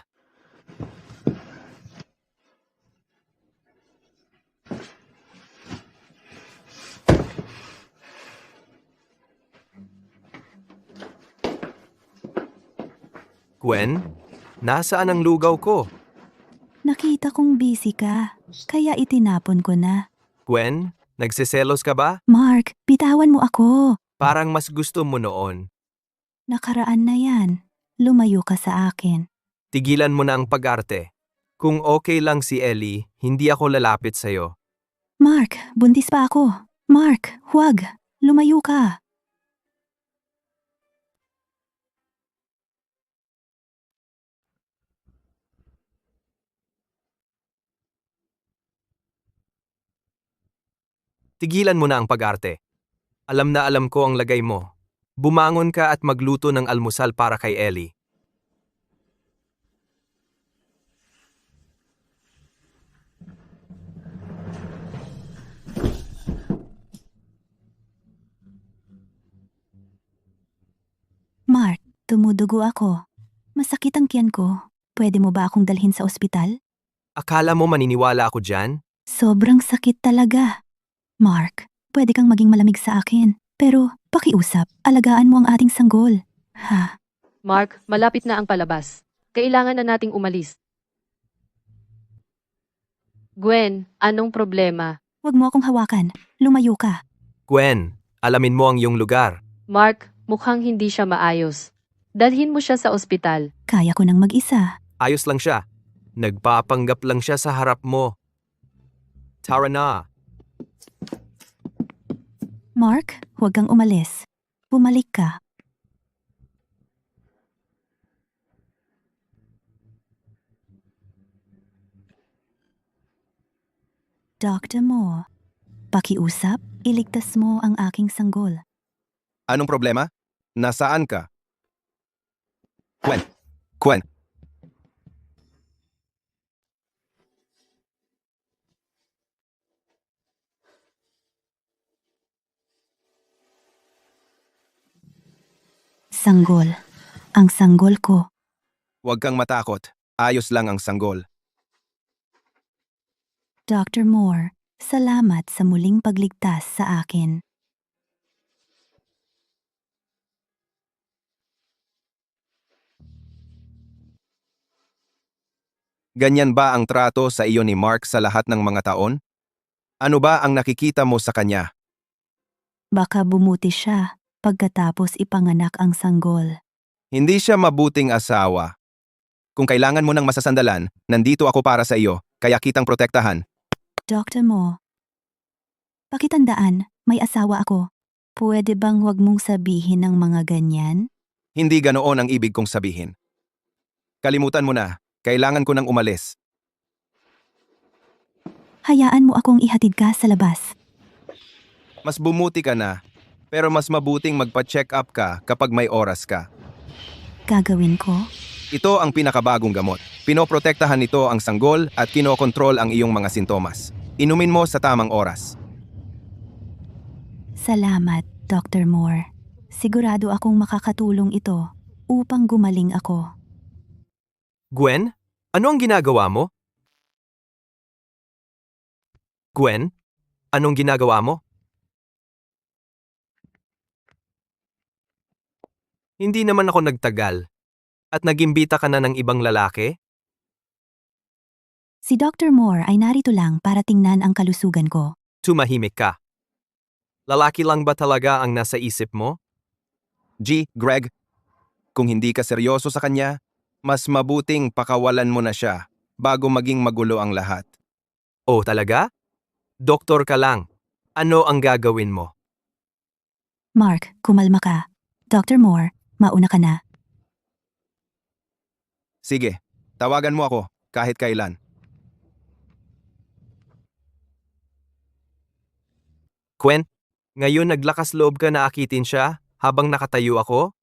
Gwen, nasaan ang lugaw ko? Nakita kong busy ka, kaya itinapon ko na. Gwen, nagsiselos ka ba? Mark, bitawan mo ako. Parang mas gusto mo noon. Nakaraan na yan. Lumayo ka sa akin. Tigilan mo na ang pag-arte. Kung okay lang si Ellie, hindi ako lalapit sa'yo. Mark, buntis pa ako. Mark, huwag. Lumayo ka. Tigilan mo na ang pag-arte. Alam na alam ko ang lagay mo. Bumangon ka at magluto ng almusal para kay Ellie. Mark, tumudugo ako. Masakit ang tiyan ko. Pwede mo ba akong dalhin sa ospital? Akala mo maniniwala ako dyan? Sobrang sakit talaga. Mark, pwede kang maging malamig sa akin. Pero, pakiusap, alagaan mo ang ating sanggol. Ha? Mark, malapit na ang palabas. Kailangan na nating umalis. Gwen, anong problema? Huwag mo akong hawakan. Lumayo ka. Gwen, alamin mo ang iyong lugar. Mark, mukhang hindi siya maayos. Dalhin mo siya sa ospital. Kaya ko nang mag-isa. Ayos lang siya. Nagpapanggap lang siya sa harap mo. Tara na. Mark, huwag kang umalis. Bumalik ka. Dr. Mo, pakiusap, iligtas mo ang aking sanggol. Anong problema? Nasaan ka? Gwen! Gwen! Sanggol. Ang sanggol ko. Huwag kang matakot. Ayos lang ang sanggol. Dr. Moore, salamat sa muling pagligtas sa akin. Ganyan ba ang trato sa iyo ni Mark sa lahat ng mga taon? Ano ba ang nakikita mo sa kanya? Baka bumuti siya pagkatapos ipanganak ang sanggol. Hindi siya mabuting asawa. Kung kailangan mo ng masasandalan, nandito ako para sa iyo, kaya kitang protektahan. Dr. Mo, pakitandaan, may asawa ako. Pwede bang wag mong sabihin ng mga ganyan? Hindi ganoon ang ibig kong sabihin. Kalimutan mo na, kailangan ko nang umalis. Hayaan mo akong ihatid ka sa labas. Mas bumuti ka na, pero mas mabuting magpa-check up ka kapag may oras ka. Gagawin ko? Ito ang pinakabagong gamot. Pinoprotektahan nito ang sanggol at kinokontrol ang iyong mga sintomas. Inumin mo sa tamang oras. Salamat, Dr. Moore. Sigurado akong makakatulong ito upang gumaling ako. Gwen, ano ang ginagawa mo? Gwen, anong ginagawa mo? Hindi naman ako nagtagal. At nagimbita ka na ng ibang lalaki? Si Dr. Moore ay narito lang para tingnan ang kalusugan ko. Tumahimik ka. Lalaki lang ba talaga ang nasa isip mo? Greg, kung hindi ka seryoso sa kanya, mas mabuting pakawalan mo na siya bago maging magulo ang lahat. Oh, talaga? Doktor ka lang. Ano ang gagawin mo? Mark, kumalma ka. Dr. Moore, mauna ka na. Sige, tawagan mo ako kahit kailan. Gwen, ngayon naglakas loob ka na akitin siya habang nakatayo ako?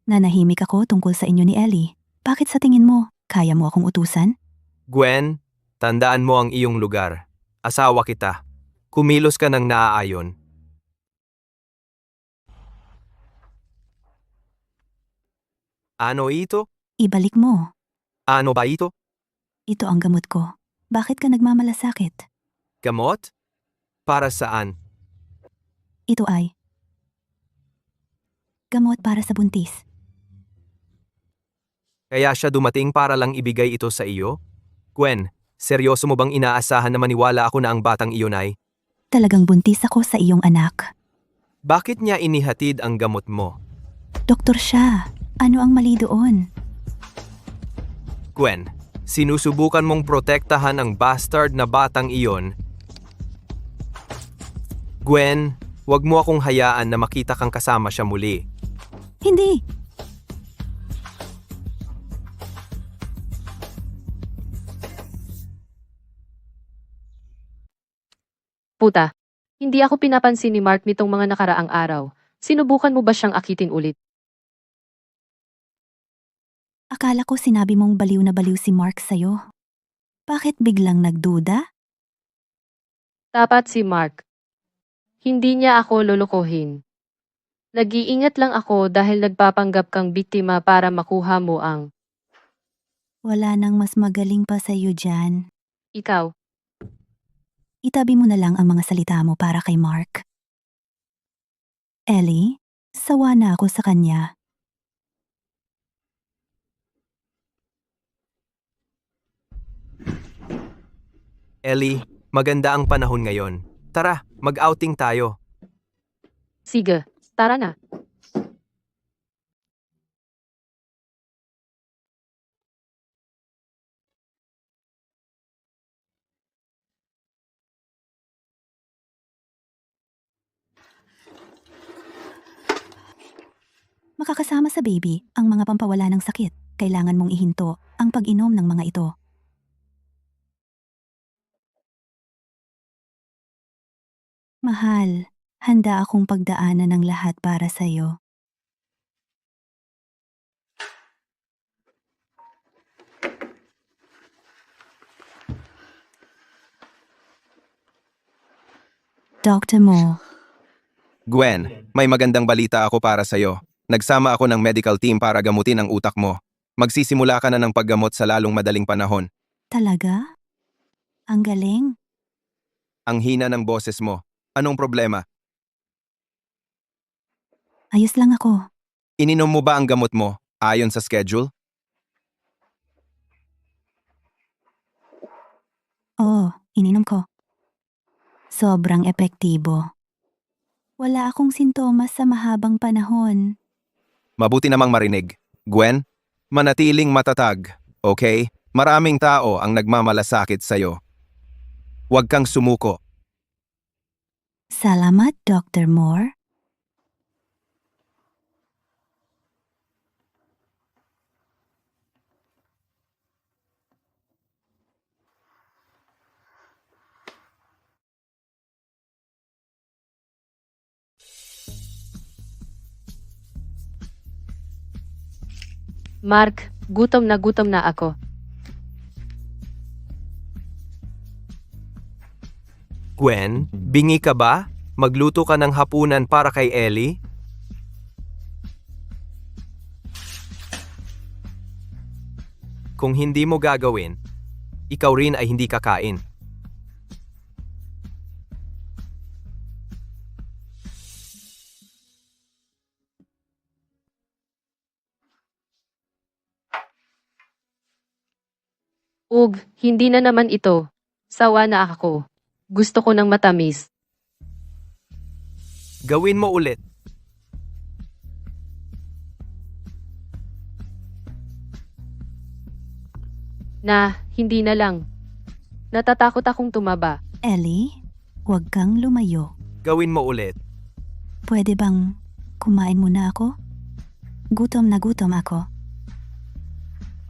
Nanahimik ako tungkol sa inyo ni Ellie. Bakit sa tingin mo, kaya mo akong utusan? Gwen, tandaan mo ang iyong lugar. Asawa kita. Kumilos ka ng naaayon. Ano ito? Ibalik mo. Ano ba ito? Ito ang gamot ko. Bakit ka nagmamalasakit? Gamot? Para saan? Ito ay gamot para sa buntis. Kaya siya dumating para lang ibigay ito sa iyo? Gwen, seryoso mo bang inaasahan na maniwala ako na ang batang iyon ay? Talagang buntis ako sa iyong anak. Bakit niya inihatid ang gamot mo? Doktor siya. Ano ang mali doon? Gwen, sinusubukan mong protektahan ang bastard na batang iyon. Gwen, wag mo akong hayaan na makita kang kasama siya muli. Hindi. Puta, hindi ako pinapansin ni Mark nitong mga nakaraang araw. Sinubukan mo ba siyang akitin ulit? Akala ko sinabi mong baliw na baliw si Mark sa'yo. Bakit biglang nagduda? Tapat si Mark. Hindi niya ako lulukohin. Nag-iingat lang ako dahil nagpapanggap kang biktima para makuha mo ang Wala nang mas magaling pa sa'yo dyan. ikaw. Itabi mo na lang ang mga salita mo para kay Mark. Ellie, sawa na ako sa kanya. Ellie, maganda ang panahon ngayon. Tara, mag-outing tayo. Sige, tara na. Makakasama sa baby ang mga pampawala ng sakit. Kailangan mong ihinto ang pag-inom ng mga ito. Mahal, handa akong pagdaanan ng lahat para sa'yo. Dr. Mo, Gwen, may magandang balita ako para sa'yo. Nagsama ako ng medical team para gamutin ang utak mo. Magsisimula ka na ng paggamot sa lalong madaling panahon. talaga? Ang galing. Ang hina ng boses mo. Anong problema? Ayos lang ako. Ininom mo ba ang gamot mo ayon sa schedule? Oo, ininom ko. Sobrang epektibo. Wala akong sintomas sa mahabang panahon. Mabuti namang marinig. Gwen, manatiling matatag, okay? Maraming tao ang nagmamalasakit sa'yo. Huwag kang sumuko. Salamat, Dr. Moore. Mark, gutom na ako. Gwen, bingi ka ba? Magluto ka ng hapunan para kay Ellie? Kung hindi mo gagawin, ikaw rin ay hindi kakain. Ug, hindi na naman ito. Sawa na ako. Gusto ko ng matamis. Gawin mo ulit. Hindi na lang. Natatakot akong tumaba. Ellie, huwag kang lumayo. Gawin mo ulit. Pwede bang kumain muna ako? Gutom na gutom ako.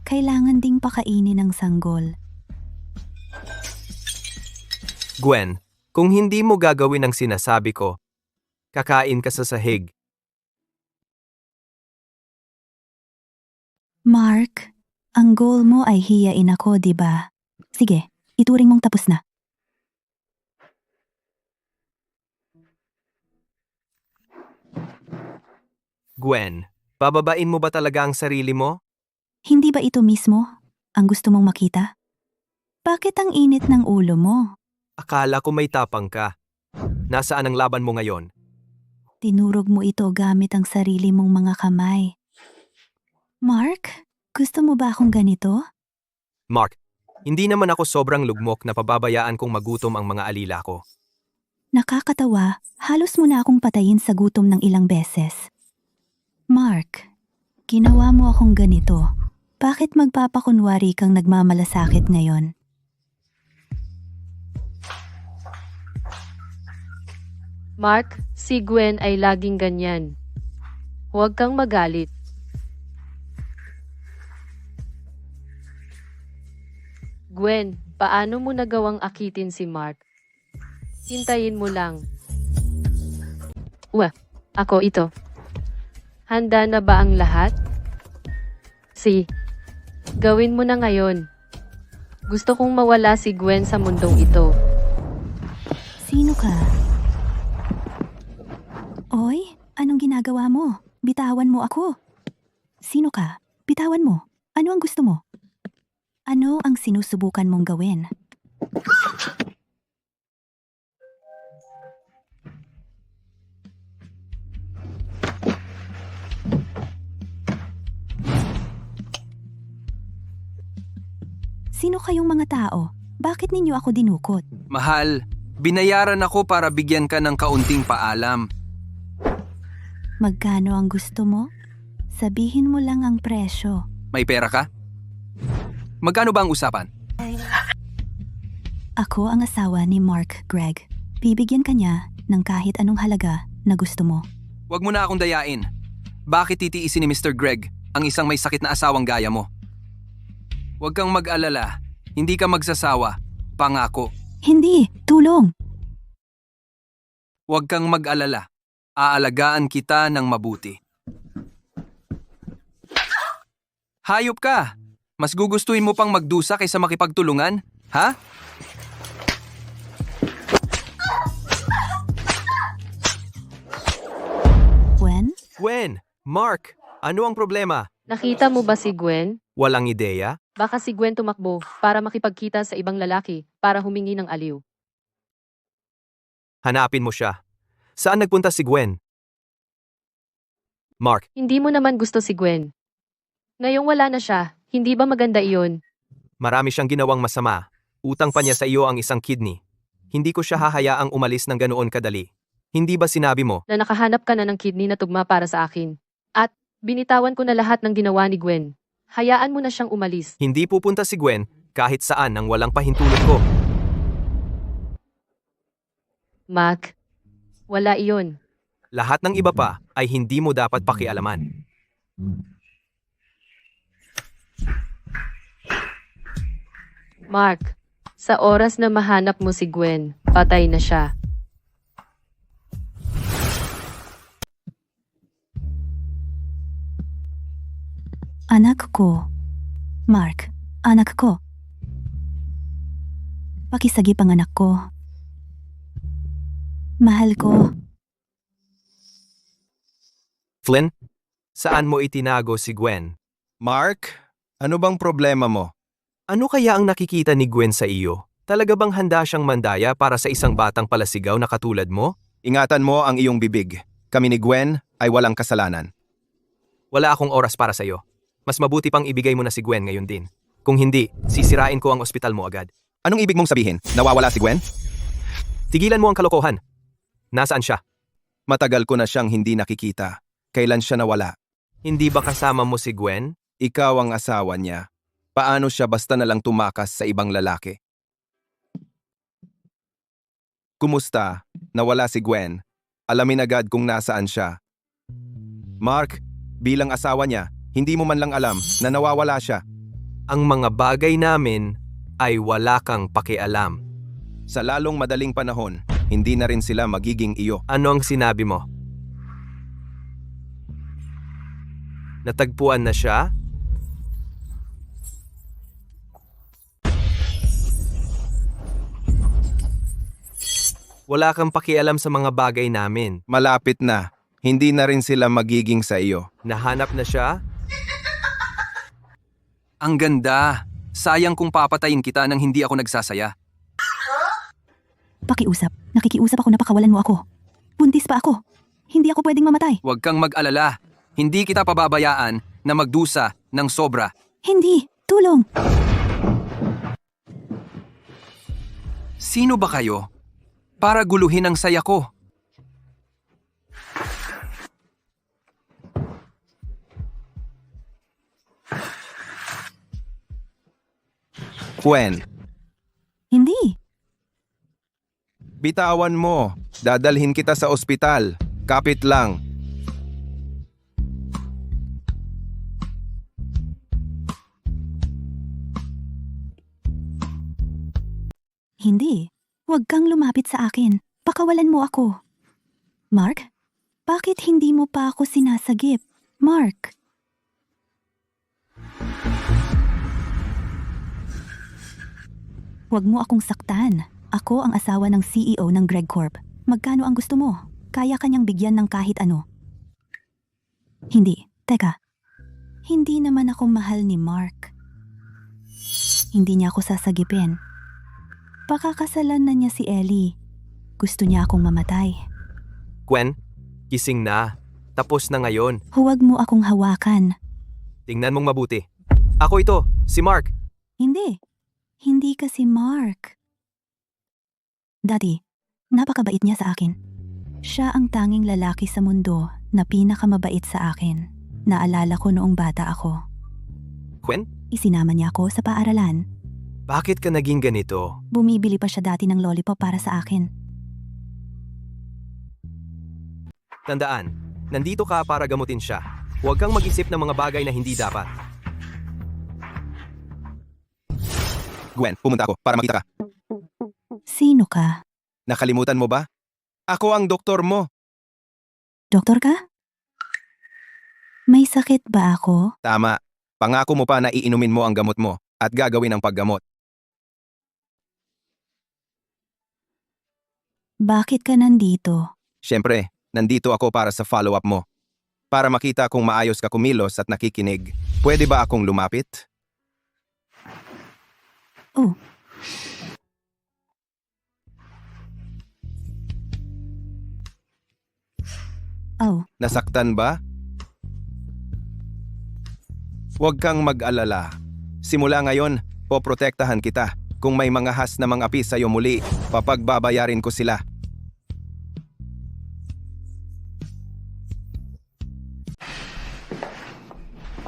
Kailangan ding pakainin ng sanggol. Gwen, kung hindi mo gagawin ang sinasabi ko, kakain ka sa sahig. Mark, ang goal mo ay hiyain ako, di ba? Sige, ituring mong tapos na. Gwen, bababain mo ba talaga ang sarili mo? Hindi ba ito mismo ang gusto mong makita? Bakit ang init ng ulo mo? Akala ko may tapang ka. Nasaan ang laban mo ngayon? Tinurog mo ito gamit ang sarili mong mga kamay. Mark, gusto mo ba akong ganito? Mark, hindi naman ako sobrang lugmok na pababayaan kong magutom ang mga alila ko. Nakakatawa, halos mo na akong patayin sa gutom ng ilang beses. Mark, ginawa mo akong ganito. Bakit magpapakunwari kang nagmamalasakit ngayon? Mark, si Gwen ay laging ganyan. Huwag kang magalit. Gwen, paano mo nagawang akitin si Mark? Hintayin mo lang. Ako ito. Handa na ba ang lahat? Gawin mo na ngayon. Gusto kong mawala si Gwen sa mundong ito. Sino ka? Oy, anong ginagawa mo? Bitawan mo ako. Sino ka? Bitawan mo. Ano ang gusto mo? Ano ang sinusubukan mong gawin? Sino kayong mga tao? Bakit ninyo ako dinukot? Mahal, binayaran ako para bigyan ka ng kaunting paalam. Magkano ang gusto mo? Sabihin mo lang ang presyo. May pera ka? Magkano ba ang usapan? Ako ang asawa ni Mark Gregg. Bibigyan ka niya ng kahit anong halaga na gusto mo. Huwag mo na akong dayain. Bakit titiisin ni Mr. Gregg ang isang may sakit na asawang gaya mo? Huwag kang mag-alala. Hindi ka magsasawa. Pangako. Hindi! Tulong! Huwag kang mag-alala. Aalagaan kita ng mabuti. Hayop ka! Mas gugustuhin mo pang magdusa kaysa makipagtulungan? Ha? Gwen? Gwen, Mark, ano ang problema? Nakita mo ba si Gwen? Walang ideya? Baka si Gwen tumakbo para makipagkita sa ibang lalaki para humingi ng aliw. Hanapin mo siya. Saan nagpunta si Gwen? Mark, Hindi mo naman gusto si Gwen. Ngayong wala na siya, hindi ba maganda iyon? marami siyang ginawang masama. Utang pa niya sa iyo ang isang kidney. Hindi ko siya hahayaang umalis ng ganoon kadali. Hindi ba sinabi mo? Na nakahanap ka na ng kidney na tugma para sa akin. At binitawan ko na lahat ng ginawa ni Gwen. Hayaan mo na siyang umalis. Hindi pupunta si Gwen kahit saan nang walang pahintulot ko. Mac, wala iyon. Lahat ng iba pa ay hindi mo dapat pakialaman. Mark, sa oras na mahanap mo si Gwen, patay na siya. Anak ko. Mark, anak ko. Pakisagip ang anak ko. Mahal ko. Flynn, saan mo itinago si Gwen? Mark, ano bang problema mo? Ano kaya ang nakikita ni Gwen sa iyo? Talaga bang handa siyang mandaya para sa isang batang palasigaw na katulad mo? Ingatan mo ang iyong bibig. Kami ni Gwen ay walang kasalanan. Wala akong oras para sa iyo. Mas mabuti pang ibigay mo na si Gwen ngayon din. Kung hindi, sisirain ko ang ospital mo agad. Anong ibig mong sabihin? Nawawala si Gwen? Tigilan mo ang kalokohan. Nasaan siya? Matagal ko na siyang hindi nakikita. Kailan siya nawala? Hindi ba kasama mo si Gwen? Ikaw ang asawa niya. Paano siya basta na lang tumakas sa ibang lalaki? Kumusta? Nawala si Gwen. Alamin agad kung nasaan siya. Mark, bilang asawa niya, hindi mo man lang alam na nawawala siya. Ang mga bagay namin ay wala kang pakialam. Sa lalong madaling panahon, hindi na rin sila magiging iyo. Ano ang sinabi mo? Natagpuan na siya? Wala kang pakialam sa mga bagay namin. Malapit na, hindi na rin sila magiging sa iyo. Nahanap na siya? Ang ganda. Sayang kung papatayin kita nang hindi ako nagsasaya. Pakiusap. Nakikiusap ako na pakawalan mo ako. Buntis pa ako. Hindi ako pwedeng mamatay. Huwag kang mag-alala. Hindi kita pababayaan na magdusa ng sobra. Hindi. Tulong. Sino ba kayo? Para guluhin ang saya ko. Gwen, Hindi. bitawan mo. Dadalhin kita sa ospital. Kapit lang. Hindi. Huwag kang lumapit sa akin. Pakawalan mo ako. Mark? Bakit hindi mo pa ako sinasagip? Mark? Huwag mo akong saktan. Ako ang asawa ng CEO ng Greg Corp. Magkano ang gusto mo? Kaya kanyang bigyan ng kahit ano. Hindi. Teka. Hindi naman ako mahal ni Mark. Hindi niya ako sasagipin. Pakakasalan na niya si Ellie. Gusto niya akong mamatay. Gwen, gising na. Tapos na ngayon. Huwag mo akong hawakan. Tingnan mong mabuti. Ako ito, si Mark. Hindi. Hindi ka si Mark. Daddy, napakabait niya sa akin. Siya ang tanging lalaki sa mundo na pinakamabait sa akin. Naalala ko noong bata ako. Gwen, Isinama niya ako sa paaralan. bakit ka naging ganito? Bumibili pa siya dati ng lollipop para sa akin. Tandaan, nandito ka para gamutin siya. Huwag kang mag-isip ng mga bagay na hindi dapat. Gwen, pumunta ako para makita ka. Sino ka? Nakalimutan mo ba? Ako ang doktor mo. Doktor ka? May sakit ba ako? Tama. Pangako mo pa na iinumin mo ang gamot mo at gagawin ang paggamot. Bakit ka nandito? Siyempre, nandito ako para sa follow-up mo. Para makita kung maayos ka kumilos at nakikinig. Pwede ba akong lumapit? Oh. Oh, Nasaktan ba? Huwag kang mag-alala. Simula ngayon, poprotektahan kita. Kung may mga has na mga api sa'yo muli, papagbabayarin ko sila.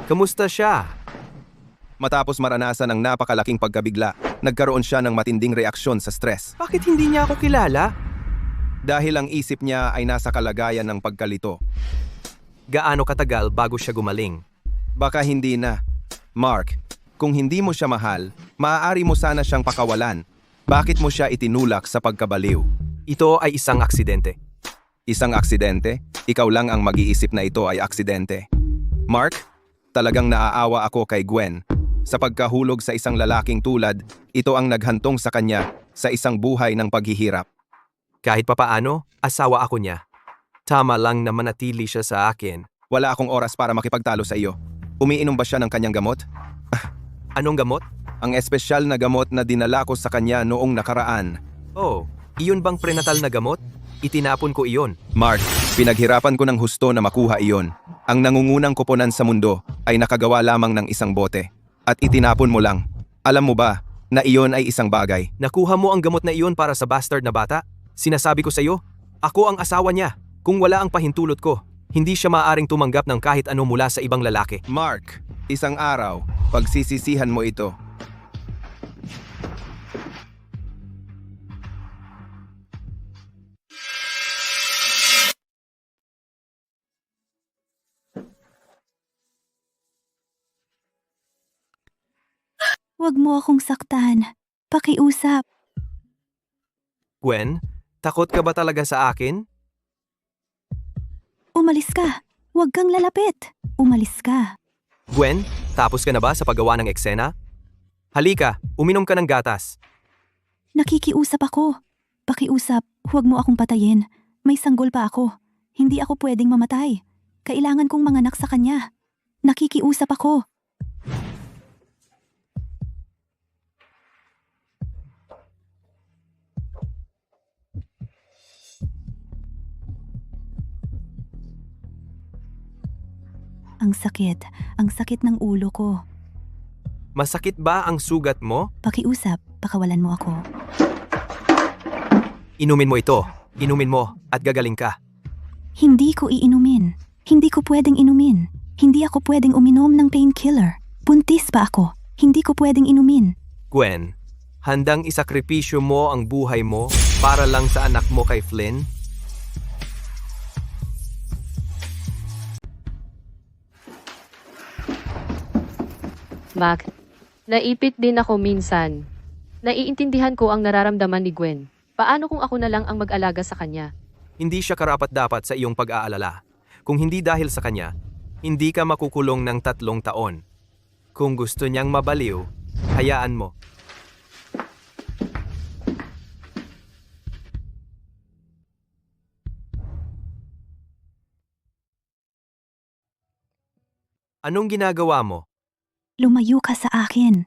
Kamusta siya? Matapos maranasan ang napakalaking pagkabigla, nagkaroon siya ng matinding reaksyon sa stress. Bakit hindi niya ako kilala? Dahil ang isip niya ay nasa kalagayan ng pagkalito. Gaano katagal bago siya gumaling? Baka hindi na. Mark, kung hindi mo siya mahal, maaari mo sana siyang pakawalan. Bakit mo siya itinulak sa pagkabaliw? Ito ay isang aksidente. Isang aksidente? Ikaw lang ang mag-iisip na ito ay aksidente. Mark, talagang naaawa ako kay Gwen. Sa pagkahulog sa isang lalaking tulad, ito ang naghantong sa kanya sa isang buhay ng paghihirap. Kahit papaano, asawa ako niya. Tama lang na manatili siya sa akin. Wala akong oras para makipagtalo sa iyo. Umiinom ba siya ng kanyang gamot? Anong gamot? Ang espesyal na gamot na dinala ko sa kanya noong nakaraan. Oh, iyon bang prenatal na gamot? Itinapon ko iyon. Mark, pinaghirapan ko ng husto na makuha iyon. Ang nangungunang koponan sa mundo ay nakagawa lamang ng isang bote. At itinapon mo lang. Alam mo ba na iyon ay isang bagay? Nakuha mo ang gamot na iyon para sa bastard na bata? Sinasabi ko sa iyo, ako ang asawa niya. Kung wala ang pahintulot ko, hindi siya maaaring tumanggap ng kahit ano mula sa ibang lalaki. Mark, Isang araw, pagsisisihan mo ito. Huwag mo akong saktan. Pakiusap. Gwen, takot ka ba talaga sa akin? Umalis ka. Huwag kang lalapit. Umalis ka. Gwen, tapos ka na ba sa paggawa ng eksena? Halika, uminom ka ng gatas. Nakikiusap ako. Pakiusap, huwag mo akong patayin. May sanggol pa ako. Hindi ako pwedeng mamatay. Kailangan kong manganak sa kanya. Nakikiusap ako. Ang sakit ng ulo ko. Masakit ba ang sugat mo? Pakiusap, pakawalan mo ako. Inumin mo ito. Inumin mo at gagaling ka. Hindi ko iinumin. Hindi ko pwedeng inumin. Hindi ako pwedeng uminom ng painkiller. Buntis pa ako. Hindi ko pwedeng inumin. Gwen, handang isakripisyo mo ang buhay mo para lang sa anak mo kay Flynn? Mac, naipit din ako minsan. Naiintindihan ko ang nararamdaman ni Gwen. Paano kung ako na lang ang mag-alaga sa kanya? Hindi siya karapat-dapat sa iyong pag-aalala. Kung hindi dahil sa kanya, hindi ka makukulong ng 3 taon. Kung gusto niyang mabaliw, hayaan mo. Anong ginagawa mo? Lumayo ka sa akin.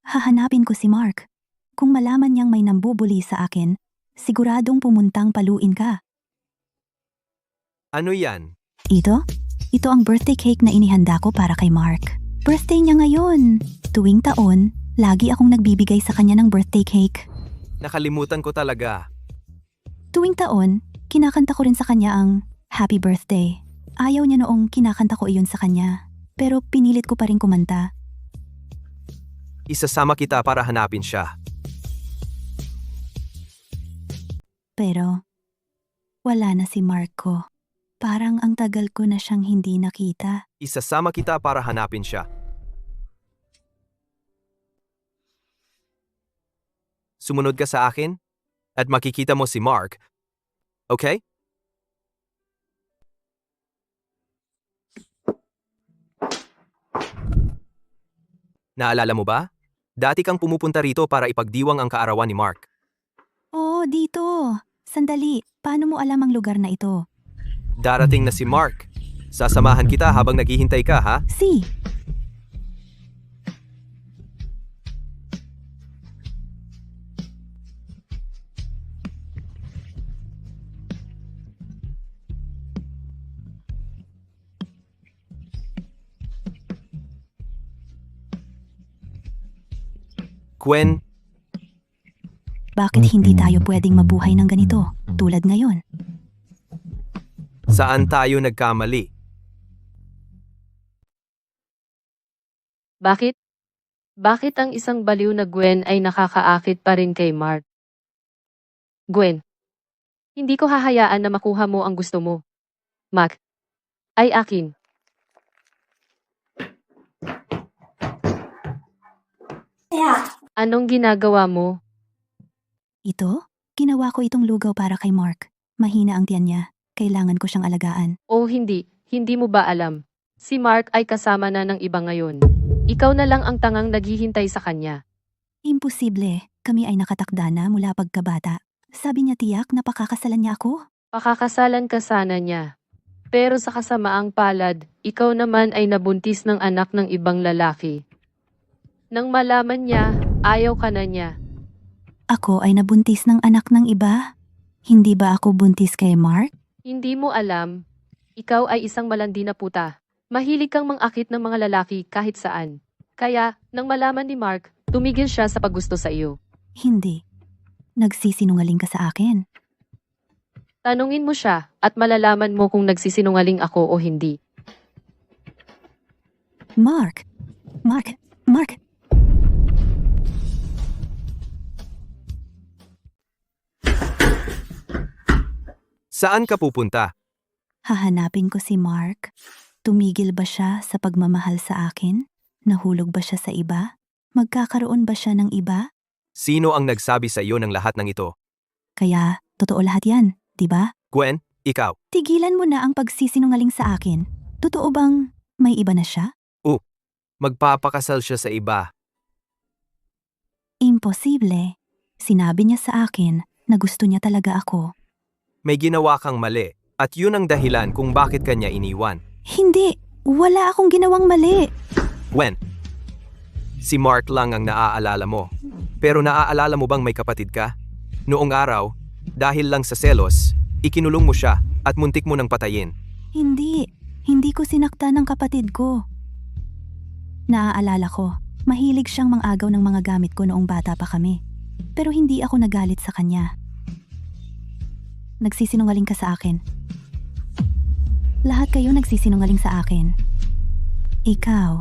Hahanapin ko si Mark. Kung malaman niyang may nambubuli sa akin, siguradong pumuntang paluin ka. Ano yan? Ito? Ito ang birthday cake na inihanda ko para kay Mark. Birthday niya ngayon. Tuwing taon, lagi akong nagbibigay sa kanya ng birthday cake. Nakalimutan ko talaga. Tuwing taon, kinakanta ko rin sa kanya ang Happy Birthday. Ayaw niya noong kinakanta ko iyon sa kanya. Pero pinilit ko pa rin kumanta. Isasama kita para hanapin siya. Pero wala na si Mark ko. Parang ang tagal ko na siyang hindi nakita. Isasama kita para hanapin siya. Sumunod ka sa akin at makikita mo si Mark. Okay? Naalala mo ba? Dati kang pumupunta rito para ipagdiwang ang kaarawan ni Mark. Oh, dito. Sandali, paano mo alam ang lugar na ito? Darating na si Mark. Sasamahan kita habang naghihintay ka, ha? Si, Gwen, bakit hindi tayo pwedeng mabuhay ng ganito, tulad ngayon? saan tayo nagkamali? Bakit? Bakit ang isang baliw na Gwen ay nakakaakit pa rin kay Mark? Gwen, hindi ko hahayaan na makuha mo ang gusto mo. Mac, ay akin. Anong ginagawa mo? Ito? Ginawa ko itong lugaw para kay Mark. Mahina ang tiyan niya. Kailangan ko siyang alagaan. O hindi, hindi mo ba alam? Si Mark ay kasama na ng iba ngayon. Ikaw na lang ang tangang naghihintay sa kanya. Imposible. Kami ay nakatakda na mula pagkabata. Sabi niya tiyak na pakakasalan niya ako. Pakakasalan ka sana niya. Pero sa kasamaang palad, ikaw naman ay nabuntis ng anak ng ibang lalaki. Nang malaman niya, ayaw ka na niya. Ako ay nabuntis ng anak ng iba. Hindi ba ako buntis kay Mark? Hindi mo alam, ikaw ay isang malandi na puta. Mahilig kang mangakit ng mga lalaki kahit saan. Kaya, nang malaman ni Mark, tumigil siya sa paggusto sa iyo. Hindi. Nagsisinungaling ka sa akin. Tanungin mo siya at malalaman mo kung nagsisinungaling ako o hindi. Mark, Mark! Mark! Saan ka pupunta? Hahanapin ko si Mark. Tumigil ba siya sa pagmamahal sa akin? Nahulog ba siya sa iba? Magkakaroon ba siya ng iba? Sino ang nagsabi sa iyo ng lahat ng ito? Kaya, totoo lahat yan, di ba? Gwen, ikaw. Tigilan mo na ang pagsisinungaling sa akin. Totoo bang may iba na siya? Magpapakasal siya sa iba. Imposible. Sinabi niya sa akin na gusto niya talaga ako. May ginawa kang mali at yun ang dahilan kung bakit kanya iniwan. Hindi! Wala akong ginawang mali! Gwen, si Mark lang ang naaalala mo. Pero naaalala mo bang may kapatid ka? Noong araw, dahil lang sa selos, ikinulong mo siya at muntik mo nang patayin. Hindi. Hindi ko sinaktan ng kapatid ko. Naaalala ko, mahilig siyang mangagaw ng mga gamit ko noong bata pa kami. Pero hindi ako nagalit sa kanya. Nagsisinungaling ka sa akin. Lahat kayo nagsisinungaling sa akin. Ikaw.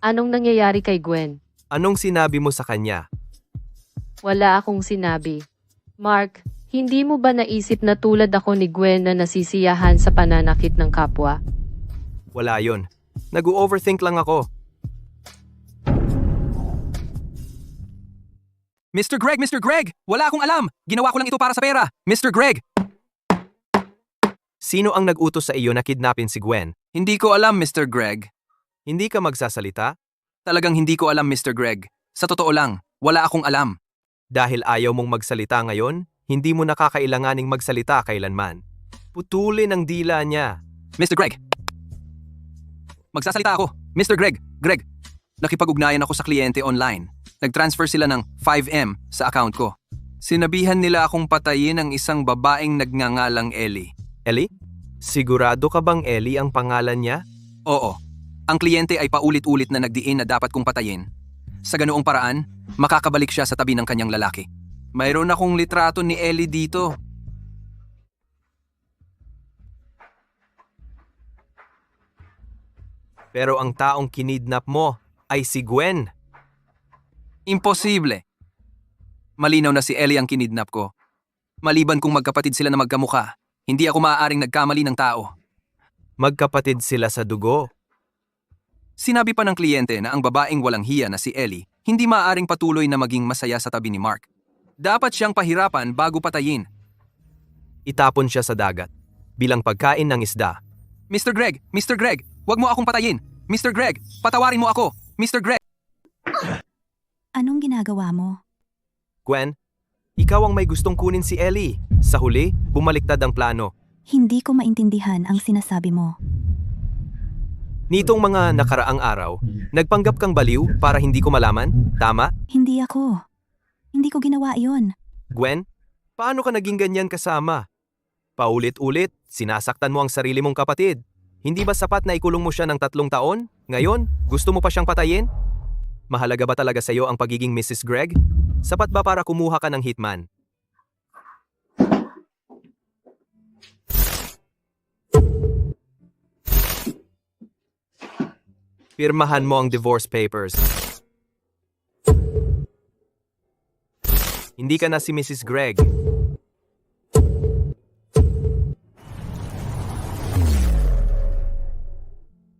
Anong nangyayari kay Gwen? Anong sinabi mo sa kanya? Wala akong sinabi. Mark, hindi mo ba naisip na tulad ako ni Gwen na nasisiyahan sa pananakit ng kapwa? Wala yon. Nag-overthink lang ako. Mr. Greg! Mr. Greg! Wala akong alam! Ginawa ko lang ito para sa pera! Mr. Greg! Sino ang nag-utos sa iyo na kidnapin si Gwen? Hindi ko alam, Mr. Greg. Hindi ka magsasalita? Talagang hindi ko alam, Mr. Greg. Sa totoo lang, wala akong alam. Dahil ayaw mong magsalita ngayon, hindi mo nakakailanganing magsalita kailanman. Putulin ang dila niya. Mr. Greg! Magsasalita ako. Mr. Greg! Greg! Nakipag-ugnayan ako sa kliyente online. Nag-transfer sila ng 5M sa account ko. Sinabihan nila akong patayin ang isang babaeng nagngangalang Ellie. Ellie? Sigurado ka bang Ellie ang pangalan niya? Oo. Ang kliyente ay paulit-ulit na nagdiin na dapat kong patayin. Sa ganoong paraan, makakabalik siya sa tabi ng kanyang lalaki. Mayroon akong litrato ni Ellie dito. Pero ang taong kinidnap mo ay si Gwen. Imposible. Malinaw na si Ellie ang kinidnap ko. Maliban kung magkapatid sila na magkamukha, hindi ako maaaring nagkamali ng tao. Magkapatid sila sa dugo. Sinabi pa ng kliyente na ang babaeng walang hiya na si Ellie hindi maaaring patuloy na maging masaya sa tabi ni Mark. Dapat siyang pahirapan bago patayin. Itapon siya sa dagat bilang pagkain ng isda. Mr. Greg! Mr. Greg! Huwag mo akong patayin! Mr. Greg! Patawarin mo ako! Mr. Greg! Anong ginagawa mo? Gwen, ikaw ang may gustong kunin si Ellie. Sa huli, bumaliktad ang plano. Hindi ko maintindihan ang sinasabi mo. Nitong mga nakaraang araw, nagpanggap kang baliw para hindi ko malaman? Tama? Hindi ako. Hindi ko ginawa iyon. Gwen, paano ka naging ganyan kasama? Paulit-ulit, sinasaktan mo ang sarili mong kapatid. Hindi ba sapat na ikulong mo siya ng 3 taon? Ngayon, gusto mo pa siyang patayin? Mahalaga ba talaga sa iyo ang pagiging Mrs. Greg? Sapat ba para kumuha ka ng hitman? Pirmahan mo ang divorce papers. Hindi ka na si Mrs. Greg.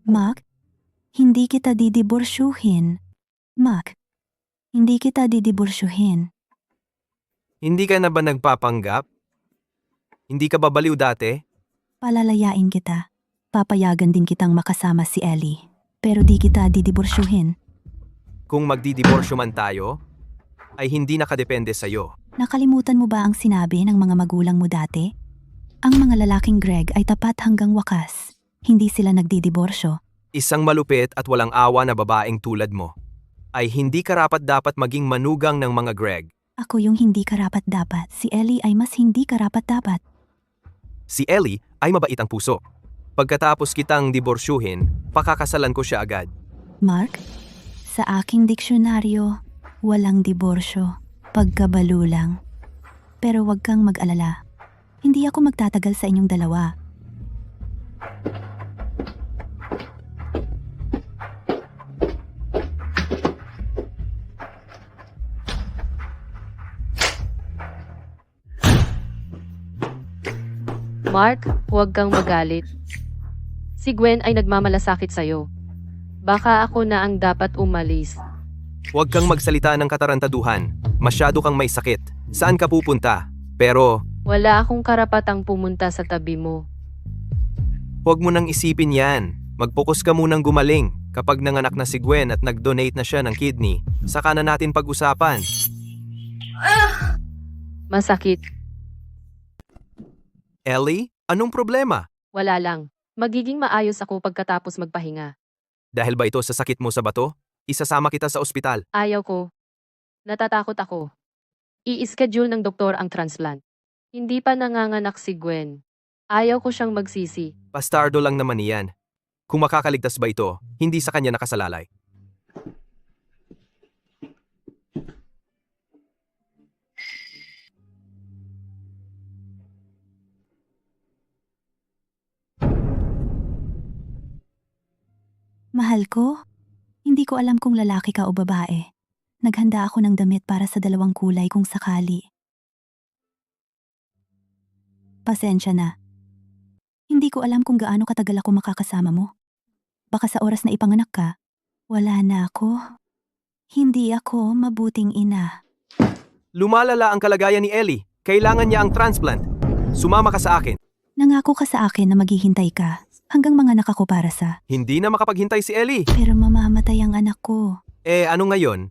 Mac, hindi kita didiborsyuhin. Mac, hindi kita didiborsyuhin. Hindi ka na ba nagpapanggap? Hindi ka ba baliw dati? Palalayain kita. Papayagan din kitang makasama si Ellie. Pero di kita didiborsyuhin. Kung magdidiborsyo man tayo, ay hindi nakadepende sa'yo. Nakalimutan mo ba ang sinabi ng mga magulang mo dati? Ang mga lalaking Greg ay tapat hanggang wakas. Hindi sila nagdidiborsyo. Isang malupit at walang awa na babaeng tulad mo ay hindi karapat-dapat maging manugang ng mga Greg. Ako yung hindi karapat-dapat. Si Ellie ay mas hindi karapat-dapat. Si Ellie ay mabait ang puso. Pagkatapos kitang diborsyuhin, pakakasalan ko siya agad. Mark, sa aking diksyonaryo, walang diborsyo. Pagkabalo lang. Pero wag kang mag-alala. Hindi ako magtatagal sa inyong dalawa. Mark, huwag kang magalit. Si Gwen ay nagmamalasakit sa'yo. Baka ako na ang dapat umalis. Huwag kang magsalita ng katarantaduhan. Masyado kang may sakit. Saan ka pupunta? Pero, Wala akong karapatang pumunta sa tabi mo. huwag mo nang isipin yan. Mag-focus ka munang gumaling. Kapag nanganak na si Gwen at nag-donate na siya ng kidney, saka na natin pag-usapan. Masakit. Ellie, anong problema? Wala lang. Magiging maayos ako pagkatapos magpahinga. Dahil ba ito sa sakit mo sa bato? Isasama kita sa ospital. Ayaw ko. Natatakot ako. I-schedule ng doktor ang transplant. Hindi pa nanganganak si Gwen. Ayaw ko siyang magsisi. Bastardo lang naman iyan. Kung makakaligtas ba ito, hindi sa kanya nakasalalay. Mahal ko, hindi ko alam kung lalaki ka o babae. Naghanda ako ng damit para sa dalawang kulay kung sakali. Pasensya na. Hindi ko alam kung gaano katagal ako makakasama mo. Baka sa oras na ipanganak ka, wala na ako. Hindi ako mabuting ina. Lumalala ang kalagayan ni Ellie. Kailangan niya ang transplant. Sumama ka sa akin. Nangako ka sa akin na maghihintay ka hanggang manganak ako para sa... Hindi na makapaghintay si Ellie. Pero mamamatay ang anak ko. Ano ngayon?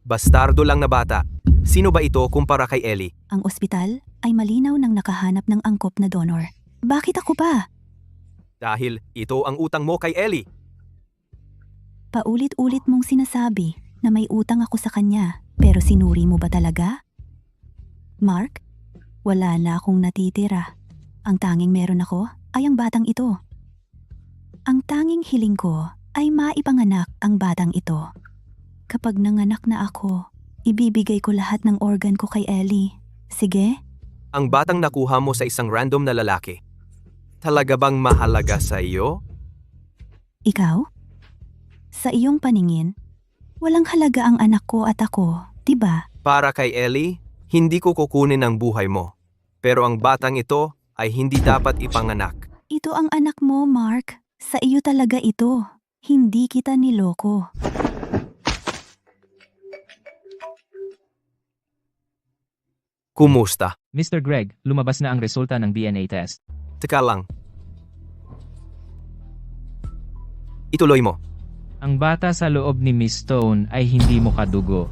Bastardo lang na bata. Sino ba ito kumpara kay Ellie? Ang ospital ay malinaw nang nakahanap ng angkop na donor. Bakit ako pa? Dahil ito ang utang mo kay Ellie. Paulit-ulit mong sinasabi na may utang ako sa kanya, pero sinuri mo ba talaga? Mark, wala na akong natitira. Ang tanging meron ako ay ang batang ito. Ang tanging hiling ko ay maipanganak ang batang ito. Kapag nanganak na ako, ibibigay ko lahat ng organ ko kay Ellie. Sige? Ang batang nakuha mo sa isang random na lalaki. Talaga bang mahalaga sa iyo? Ikaw? Sa iyong paningin, walang halaga ang anak ko at ako, diba? Para kay Ellie, hindi ko kukunin ang buhay mo. Pero ang batang ito ay hindi dapat ipanganak. Ito ang anak mo, Mark. Sa iyo talaga ito. Hindi kita niloko. Kumusta? Mr. Greg, lumabas na ang resulta ng DNA test. Teka lang. Ituloy mo. Ang bata sa loob ni Miss Stone ay hindi mo kadugo.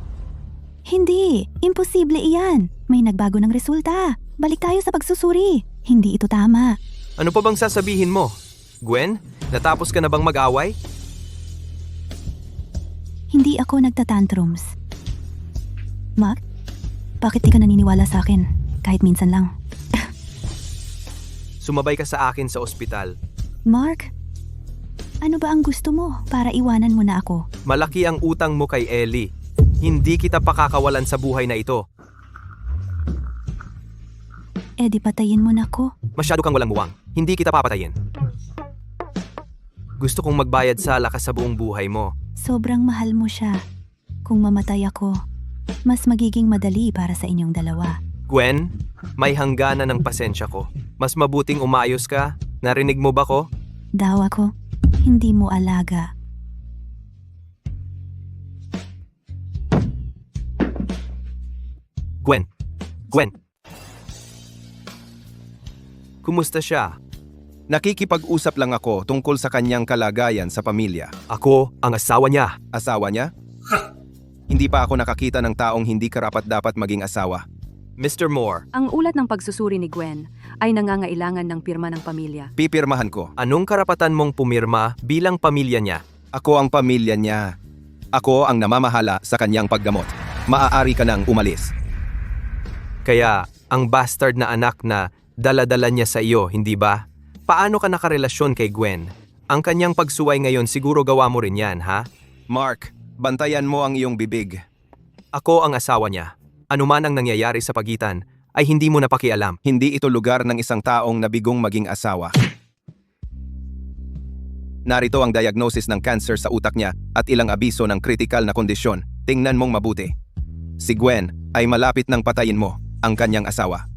Hindi. Imposible iyan. May nagbago ng resulta. Balik tayo sa pagsusuri. Hindi ito tama. Ano pa bang sasabihin mo? Gwen, natapos ka na bang mag-away? Hindi ako nagtatantrums. Mark, bakit di ka naniniwala sa akin? Kahit minsan lang. Sumabay ka sa akin sa ospital. Mark, ano ba ang gusto mo para iwanan mo na ako? Malaki ang utang mo kay Ellie. Hindi kita pakakawalan sa buhay na ito. Di patayin mo na ako. Masyado kang walang muwang. Hindi kita papatayin. Gusto kong magbayad sa lakas sa buong buhay mo. Sobrang mahal mo siya. Kung mamatay ako, mas magiging madali para sa inyong dalawa. Gwen, may hangganan ng pasensya ko. Mas mabuting umayos ka. Narinig mo ba ko? Daw ako, hindi mo alaga. Gwen. Gwen. Kumusta siya? Nakikipag-usap lang ako tungkol sa kanyang kalagayan sa pamilya. Ako ang asawa niya. Asawa niya? Hindi pa ako nakakita ng taong hindi karapat-dapat maging asawa. Mr. Moore, Ang ulat ng pagsusuri ni Gwen ay nangangailangan ng pirma ng pamilya. Pipirmahan ko. anong karapatan mong pumirma bilang pamilya niya? Ako ang pamilya niya. Ako ang namamahala sa kanyang paggamot. Maaari ka nang umalis. Kaya, ang bastard na anak na dala-dala niya sa iyo, hindi ba? Paano ka nakarelasyon kay Gwen? Ang kanyang pagsuway ngayon siguro gawa mo rin yan, ha? Mark, bantayan mo ang iyong bibig. Ako ang asawa niya. Ano man ang nangyayari sa pagitan, ay hindi mo napakialam. Hindi ito lugar ng isang taong nabigong maging asawa. Narito ang diagnosis ng cancer sa utak niya at ilang abiso ng kritikal na kondisyon. Tingnan mong mabuti. Si Gwen ay malapit nang patayin mo, ang kanyang asawa.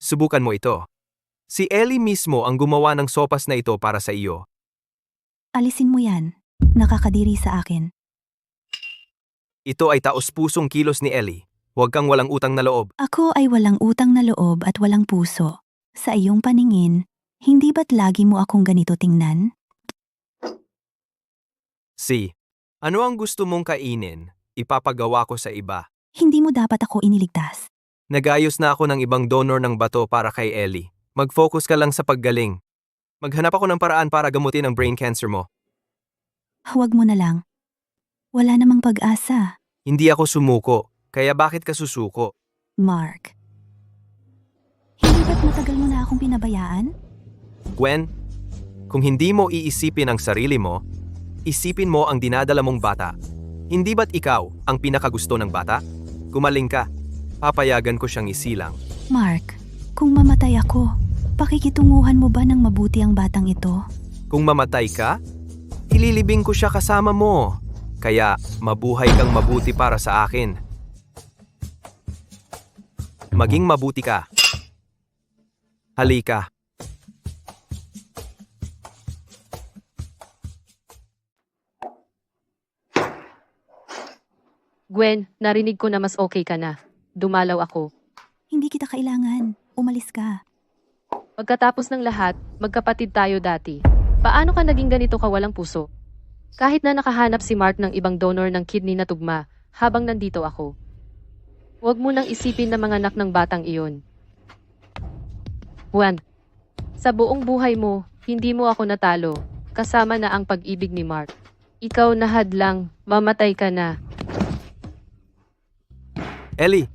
Subukan mo ito. Si Ellie mismo ang gumawa ng sopas na ito para sa iyo. Alisin mo yan. Nakakadiri sa akin. Ito ay taos-pusong kilos ni Ellie. Huwag kang walang utang na loob. Ako ay walang utang na loob at walang puso. Sa iyong paningin, hindi ba't lagi mo akong ganito tingnan? C. Ano ang gusto mong kainin? Ipapagawa ko sa iba. Hindi mo dapat ako iniligtas. Nagayos na ako ng ibang donor ng bato para kay Ellie. Mag-focus ka lang sa paggaling. Maghanap ako ng paraan para gamutin ang brain cancer mo. Huwag mo na lang. Wala namang pag-asa. Hindi ako sumuko, kaya bakit ka susuko? Mark. Hindi ba't matagal mo na akong pinabayaan? Gwen, kung hindi mo iisipin ang sarili mo, isipin mo ang dinadala mong bata. Hindi ba't ikaw ang pinakagusto ng bata? Gumaling ka. Papayagan ko siyang isilang. Mark, kung mamatay ako, pakikitunguhan mo ba ng mabuti ang batang ito? Kung mamatay ka, ililibing ko siya kasama mo. Kaya mabuhay kang mabuti para sa akin. Maging mabuti ka. Halika. Gwen, narinig ko na mas okay ka na. Dumalaw ako. Hindi kita kailangan. Umalis ka. Pagkatapos ng lahat, magkapatid tayo dati. Paano ka naging ganito kawalang puso? Kahit na nakahanap si Mark ng ibang donor ng kidney na tugma, habang nandito ako. Huwag mo nang isipin na mga anak ng batang iyon. Juan, sa buong buhay mo, hindi mo ako natalo, kasama na ang pag-ibig ni Mark. Ikaw na hadlang, mamatay ka na. Ellie,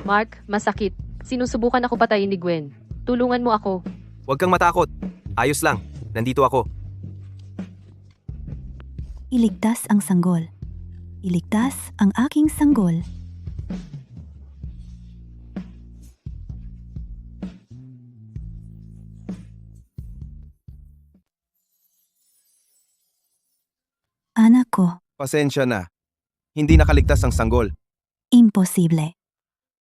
Mark, masakit. Sinusubukan ako patayin ni Gwen. Tulungan mo ako. huwag kang matakot. Ayos lang. Nandito ako. Iligtas ang sanggol. Iligtas ang aking sanggol. Anak ko, Pasensya na. Hindi nakaligtas ang sanggol. imposible.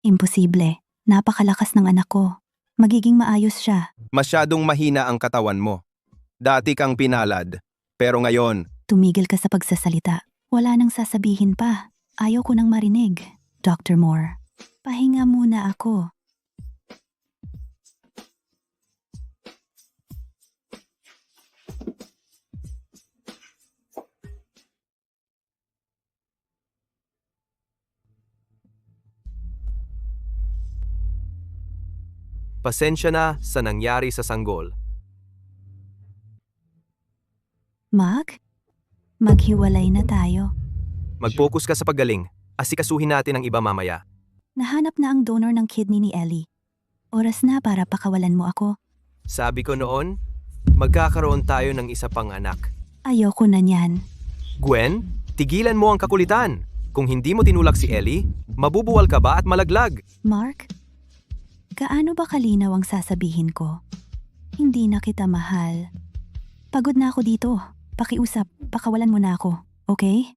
Imposible. Napakalakas ng anak ko. Magiging maayos siya. Masyadong mahina ang katawan mo. Dati kang pinalad. Pero ngayon, Tumigil ka sa pagsasalita. Wala nang sasabihin pa. Ayaw ko nang marinig. Dr. Moore, pahinga muna ako. Pasensya na sa nangyari sa sanggol. Mac, maghiwalay na tayo. Mag-focus ka sa paggaling. Asikasuhin natin ang iba mamaya. Nahanap na ang donor ng kidney ni Ellie. Oras na para pakawalan mo ako. Sabi ko noon, magkakaroon tayo ng isa pang anak. Ayoko na niyan. Gwen, tigilan mo ang kakulitan. Kung hindi mo tinulak si Ellie, mabubuwal ka ba at malaglag? Mark, gaano ba kalinaw ang sasabihin ko? Hindi na kita mahal. Pagod na ako dito. Pakiusap, pakawalan mo na ako. Okay?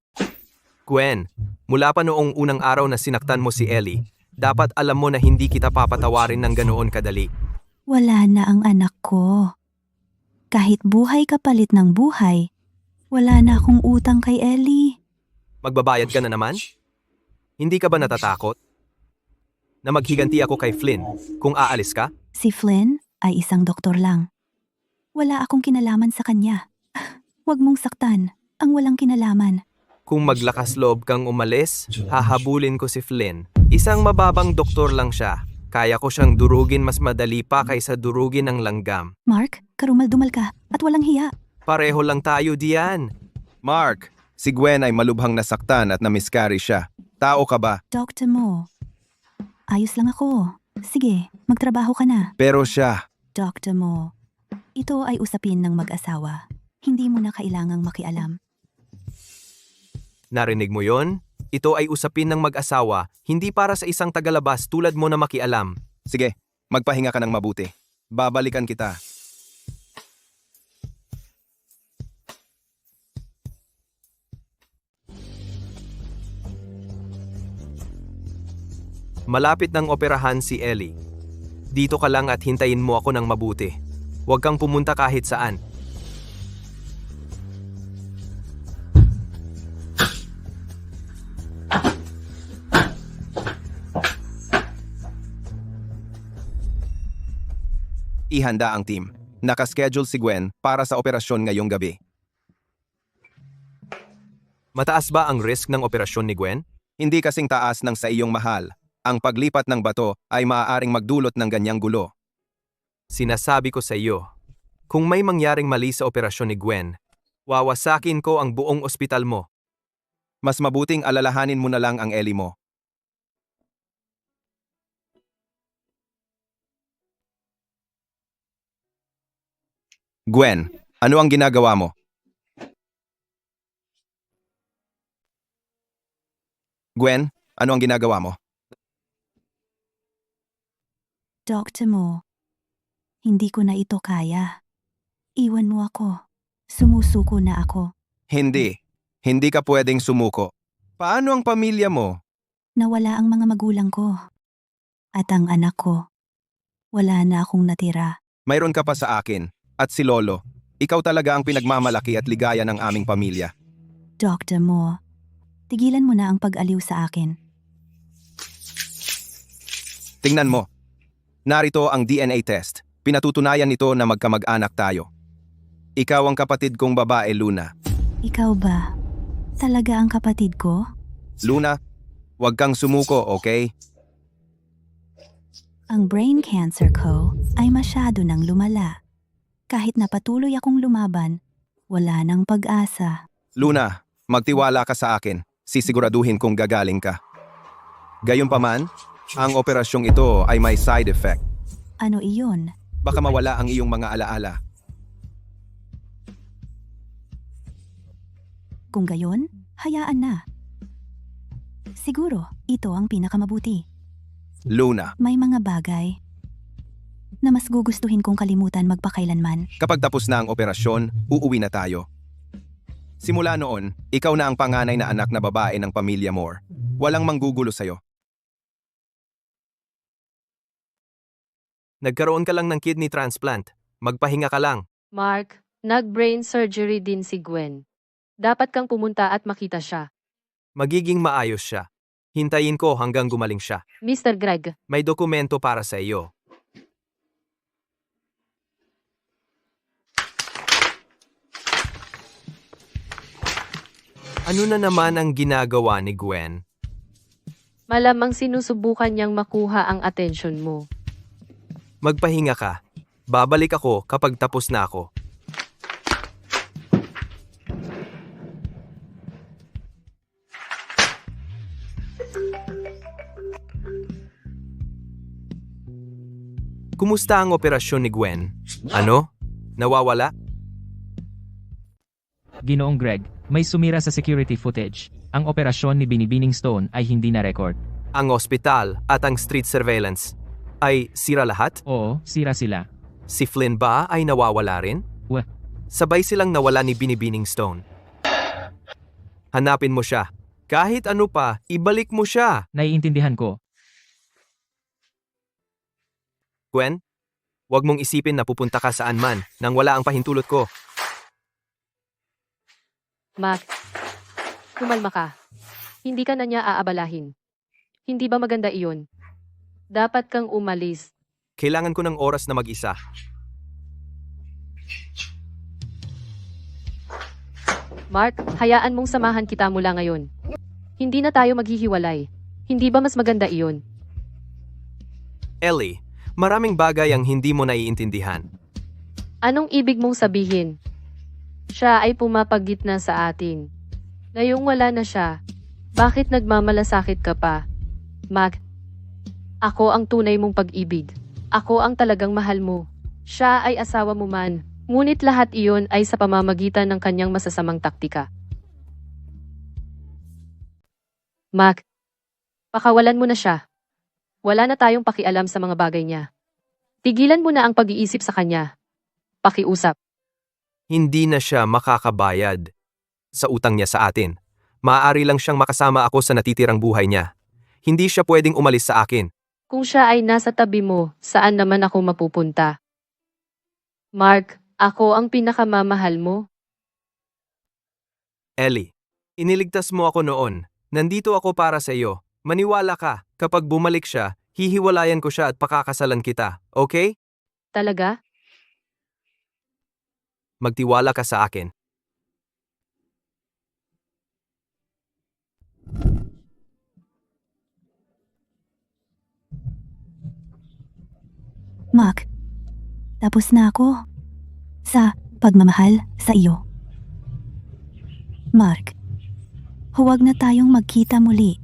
Gwen, mula pa noong unang araw na sinaktan mo si Ellie, dapat alam mo na hindi kita papatawarin ng ganoon kadali. Wala na ang anak ko. Kahit buhay kapalit ng buhay, wala na akong utang kay Ellie. Magbabayad ka na naman? Hindi ka ba natatakot? Na maghiganti ako kay Flynn kung aalis ka? Si Flynn ay isang doktor lang. Wala akong kinalaman sa kanya. Huwag mong saktan ang walang kinalaman. Kung maglakas loob kang umalis, hahabulin ko si Flynn. Isang mababang doktor lang siya. Kaya ko siyang durugin mas madali pa kaysa durugin ng langgam. Mark, karumal-dumal ka at walang hiya. Pareho lang tayo diyan. Mark, si Gwen ay malubhang nasaktan at na-miscarry siya. Tao ka ba? Dr. Mo, ayos lang ako. Sige, magtrabaho ka na. Pero siya, Dr. Mo, ito ay usapin ng mag-asawa. Hindi mo na kailangang makialam. Narinig mo yon? Ito ay usapin ng mag-asawa, hindi para sa isang tagalabas tulad mo na makialam. sige, magpahinga ka ng mabuti. Babalikan kita. Malapit ng operahan si Ellie. Dito ka lang at hintayin mo ako ng mabuti. Huwag kang pumunta kahit saan. Ihanda ang team. Nakaschedule si Gwen para sa operasyon ngayong gabi. Mataas ba ang risk ng operasyon ni Gwen? Hindi kasing taas ng sa iyong mahal. Ang paglipat ng bato ay maaaring magdulot ng ganyang gulo. Sinasabi ko sa iyo, kung may mangyaring mali sa operasyon ni Gwen, wawasakin ko ang buong ospital mo. Mas mabuting alalahanin mo na lang ang Ellie mo. Gwen, ano ang ginagawa mo? Gwen, ano ang ginagawa mo? Dr. Mo, hindi ko na ito kaya. Iwan mo ako. Sumusuko na ako. Hindi. Hindi ka pwedeng sumuko. Paano ang pamilya mo? Nawala ang mga magulang ko. At ang anak ko. Wala na akong natira. Mayroon ka pa sa akin. At si Lolo. Ikaw talaga ang pinagmamalaki at ligaya ng aming pamilya. Dr. Mo, tigilan mo na ang pag-aliw sa akin. Tingnan mo. Narito ang DNA test. Pinatutunayan nito na magkamag-anak tayo. Ikaw ang kapatid kong babae, Luna. Ikaw ba? Talaga ang kapatid ko? Luna, huwag kang sumuko, okay? Ang brain cancer ko ay masyado nang lumala. Kahit na patuloy akong lumaban, wala nang pag-asa. Luna, magtiwala ka sa akin. Sisiguraduhin kong gagaling ka. Gayunpaman, ang operasyong ito ay may side effect. Ano iyon? Baka mawala ang iyong mga alaala. Kung gayon, hayaan na. Siguro, ito ang pinakamabuti. Luna, May mga bagay na mas gugustuhin kong kalimutan magpakailanman. kapag tapos na ang operasyon, uuwi na tayo. Simula noon, ikaw na ang panganay na anak na babae ng pamilya Moore. Walang manggugulo sa'yo. Nagkaroon ka lang ng kidney transplant. Magpahinga ka lang. Mark, nag-brain surgery din si Gwen. Dapat kang pumunta at makita siya. Magiging maayos siya. Hintayin ko hanggang gumaling siya. Mr. Greg, May dokumento para sa iyo. Ano na naman ang ginagawa ni Gwen? malamang sinusubukan niyang makuha ang atensyon mo. Magpahinga ka. Babalik ako kapag tapos na ako. Kumusta ang operasyon ni Gwen? Ano? Nawawala? Ginoong Greg, may sumira sa security footage. Ang operasyon ni Binibining Stone ay hindi na record. Ang ospital at ang street surveillance ay sira lahat? Oo, sira sila. Si Flynn ba ay nawawala rin? Wah. Sabay silang nawala ni Binibining Stone. Hanapin mo siya. Kahit ano pa, ibalik mo siya. Naiintindihan ko. Gwen, huwag mong isipin na pupunta ka saan man nang wala ang pahintulot ko. Mac, kumalma ka. Hindi ka na niya aabalahin. Hindi ba maganda iyon? Dapat kang umalis. Kailangan ko ng oras na mag-isa. Mark, hayaan mong samahan kita mula ngayon. Hindi na tayo maghihiwalay. Hindi ba mas maganda iyon? Ellie, maraming bagay ang hindi mo naiintindihan. Anong ibig mong sabihin? Siya ay pumapagitna sa atin. Ngayong wala na siya, bakit nagmamalasakit ka pa? Mac, ako ang tunay mong pag-ibig. Ako ang talagang mahal mo. Siya ay asawa mo man. Ngunit lahat iyon ay sa pamamagitan ng kanyang masasamang taktika. Mac, pakawalan mo na siya. Wala na tayong pakialam sa mga bagay niya. Tigilan mo na ang pag-iisip sa kanya. Pakiusap. Hindi na siya makakabayad sa utang niya sa atin. Maaari lang siyang makasama ako sa natitirang buhay niya. Hindi siya pwedeng umalis sa akin. Kung siya ay nasa tabi mo, saan naman ako mapupunta? Mark, ako ang pinakamamahal mo. Ellie, iniligtas mo ako noon. Nandito ako para sa iyo. Maniwala ka, kapag bumalik siya, hihiwalayan ko siya at pakakasalan kita, okay? Talaga? Magtiwala ka sa akin. Mark, tapos na ako. Sa pagmamahal sa iyo. Mark, huwag na tayong magkita muli.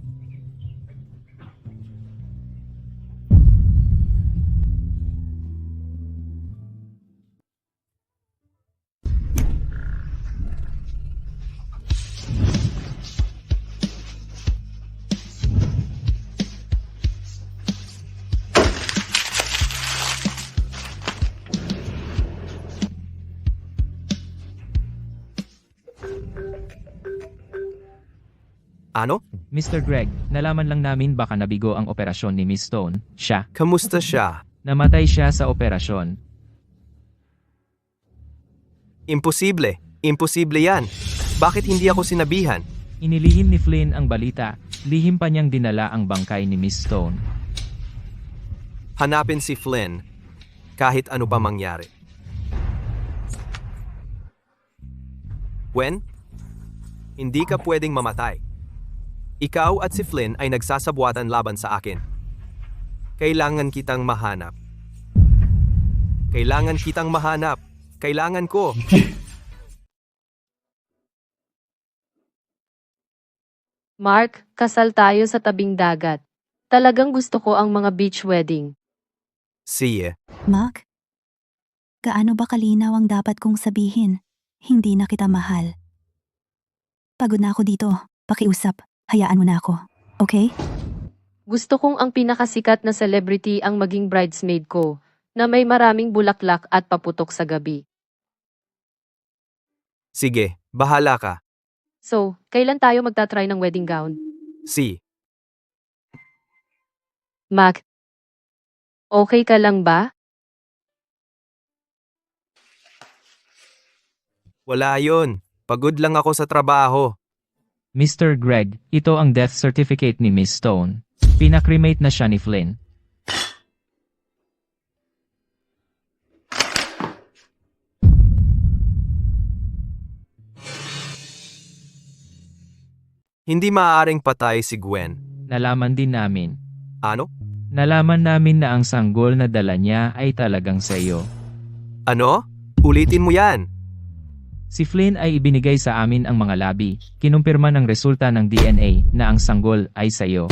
Ano? Mr. Greg, nalaman lang namin baka nabigo ang operasyon ni Miss Stone. Siya. Kamusta siya? Namatay siya sa operasyon. Imposible. Imposible yan. Bakit hindi ako sinabihan? Inilihim ni Flynn ang balita. Lihim pa niyang dinala ang bangkay ni Miss Stone. Hanapin si Flynn. Kahit ano pa mangyari. Gwen? Hindi ka pwedeng mamatay. Ikaw at si Flynn ay nagsasabwatan laban sa akin. Kailangan kitang mahanap. Kailangan kitang mahanap. Kailangan ko. Mark, kasal tayo sa tabing dagat. Talagang gusto ko ang mga beach wedding. Sige. Mark, gaano ba kalinaw ang dapat kong sabihin? Hindi na kita mahal. Pagod na ako dito. Pakiusap. Hayaan mo na ako. Okay? Gusto kong ang pinakasikat na celebrity ang maging bridesmaid ko, na may maraming bulaklak at paputok sa gabi. Sige, bahala ka. So, kailan tayo magta-try ng wedding gown? Si. Mac, okay ka lang ba? Wala yon. Pagod lang ako sa trabaho. Mr. Greg, ito ang death certificate ni Miss Stone. Pinakremate na siya ni Flynn. Hindi maaaring patay si Gwen. Nalaman din namin. Ano? Nalaman namin na ang sanggol na dala niya ay talagang sa iyo. Ano? Ulitin mo yan. Si Flynn ay ibinigay sa amin ang mga labi. Kinumpirma ng resulta ng DNA na ang sanggol ay sa iyo.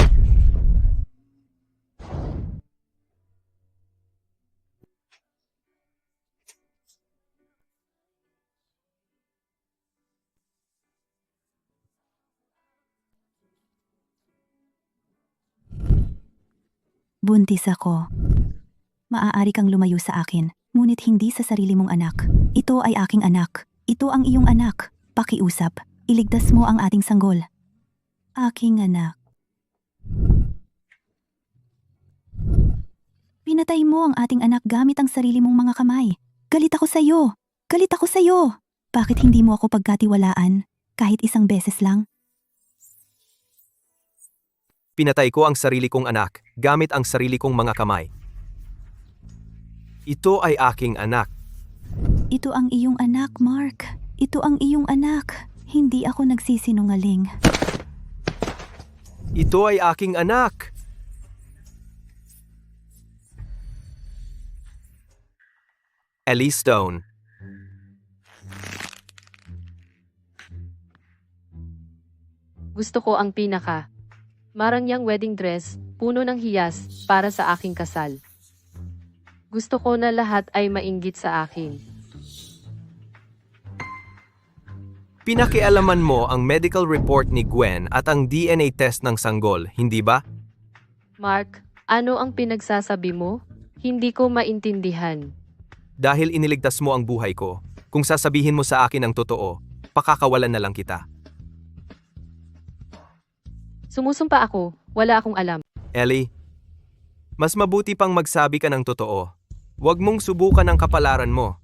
Buntis ako. Maaari kang lumayo sa akin, ngunit hindi sa sarili mong anak. Ito ay aking anak. Ito ang iyong anak. Pakiusap. Iligtas mo ang ating sanggol. Aking anak. Pinatay mo ang ating anak gamit ang sarili mong mga kamay. Galit ako sa iyo. Galit ako sa iyo. Bakit hindi mo ako pagkatiwalaan? Kahit isang beses lang? Pinatay ko ang sarili kong anak gamit ang sarili kong mga kamay. Ito ay aking anak. Ito ang iyong anak, Mark. Ito ang iyong anak. Hindi ako nagsisinungaling. Ito ay aking anak. Ellie Stone. Gusto ko ang pinaka. Marangyang wedding dress, puno ng hiyas, para sa aking kasal. Gusto ko na lahat ay mainggit sa akin. Pinakialaman mo ang medical report ni Gwen at ang DNA test ng sanggol, hindi ba? Mark, ano ang pinagsasabi mo? Hindi ko maintindihan. Dahil iniligtas mo ang buhay ko, kung sasabihin mo sa akin ang totoo, pakakawalan na lang kita. Sumusumpa ako, wala akong alam. Ellie, Mas mabuti pang magsabi ka ng totoo. Huwag mong subukan ang kapalaran mo.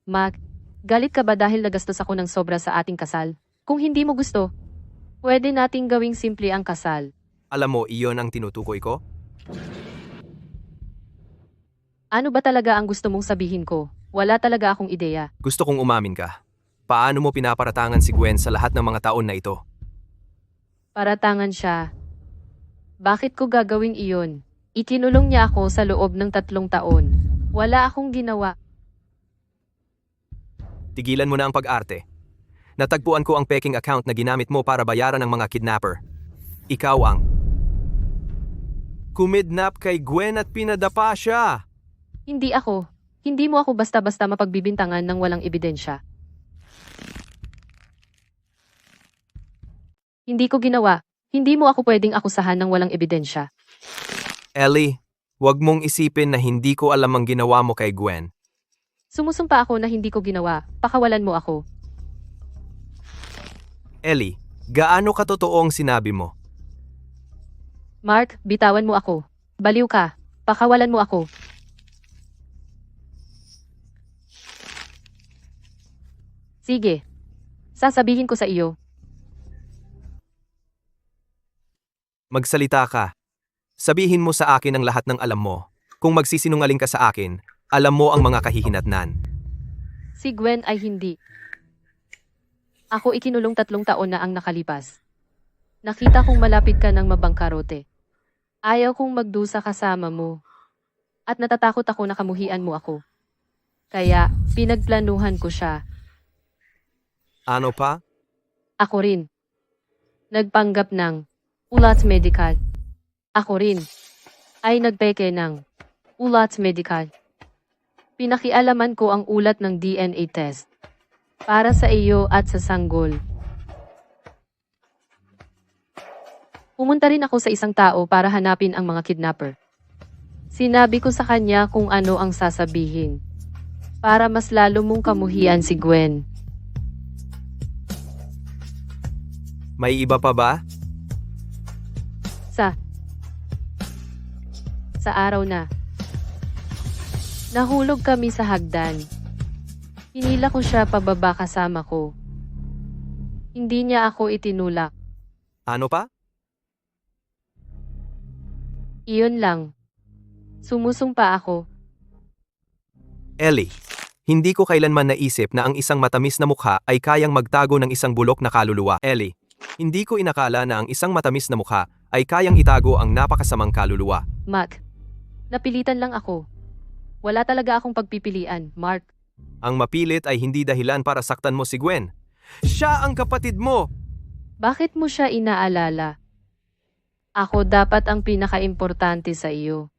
Mac, galit ka ba dahil nagastos ako ng sobra sa ating kasal? Kung hindi mo gusto, pwede nating gawing simple ang kasal. Alam mo, iyon ang tinutukoy ko? Ano ba talaga ang gusto mong sabihin ko? Wala talaga akong ideya. Gusto kong umamin ka. Paano mo pinaparatangan si Gwen sa lahat ng mga taon na ito? Paratangan siya. Bakit ko gagawin iyon? Ikinulong niya ako sa loob ng 3 taon. Wala akong ginawa. Tigilan mo na ang pag-arte. Natagpuan ko ang peking account na ginamit mo para bayaran ng mga kidnapper. Ikaw ang kumidnap kay Gwen at pinadapa siya. Hindi ako. Hindi mo ako basta-basta mapagbibintangan ng walang ebidensya. Hindi ko ginawa. Hindi mo ako pwedeng akusahan ng walang ebidensya. Ellie, huwag mong isipin na hindi ko alam ang ginawa mo kay Gwen. Sumusumpa ako na hindi ko ginawa. Pakawalan mo ako. Ellie, gaano katotoo ang sinabi mo? Mark, bitawan mo ako. Baliw ka. Pakawalan mo ako. Sige. Sasabihin ko sa iyo. Magsalita ka. Sabihin mo sa akin ang lahat ng alam mo. Kung magsisinungaling ka sa akin, alam mo ang mga kahihinatnan. Si Gwen ay hindi. Ako ikinulong 3 taon na ang nakalipas. Nakita kong malapit ka ng mabangkarote. Ayaw kong magdusa kasama mo. At natatakot ako na kamuhian mo ako. Kaya, pinagplanuhan ko siya. Ano pa? Ako rin. Nagpanggap ng ulat medical. Ako rin ay nagpeke ng ulat medical. Pinakialaman ko ang ulat ng DNA test para sa iyo at sa sanggol. Pumunta rin ako sa isang tao para hanapin ang mga kidnapper. Sinabi ko sa kanya kung ano ang sasabihin para mas lalo mong kamuhian si Gwen. May iba pa ba? Sa araw na nahulog kami sa hagdan. Hinila ko siya pababa kasama ko. Hindi niya ako itinulak. Ano pa? Iyon lang. Sumusumpa ako. Ellie, hindi ko kailanman naisip na ang isang matamis na mukha ay kayang magtago ng isang bulok na kaluluwa. Ellie, hindi ko inakala na ang isang matamis na mukha ay kayang itago ang napakasamang kaluluwa. Mac, napilitan lang ako. Wala talaga akong pagpipilian, Mark. Ang mapilit ay hindi dahilan para saktan mo si Gwen. Siya ang kapatid mo! Bakit mo siya inaalala? Ako dapat ang pinaka-importante sa iyo.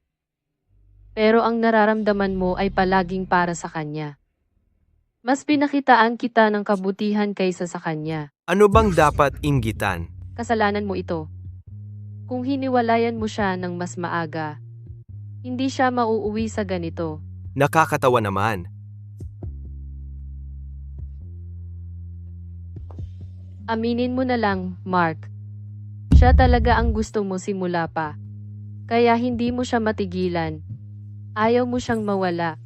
Pero ang nararamdaman mo ay palaging para sa kanya. Mas pinakitaan kita ng kabutihan kaysa sa kanya. Ano bang dapat inggitan? Kasalanan mo ito. Kung hiniwalayan mo siya ng mas maaga, hindi siya mauuwi sa ganito. Nakakatawa naman. Aminin mo na lang, Mark. Siya talaga ang gusto mo simula pa. Kaya hindi mo siya matigilan. Ayaw mo siyang mawala.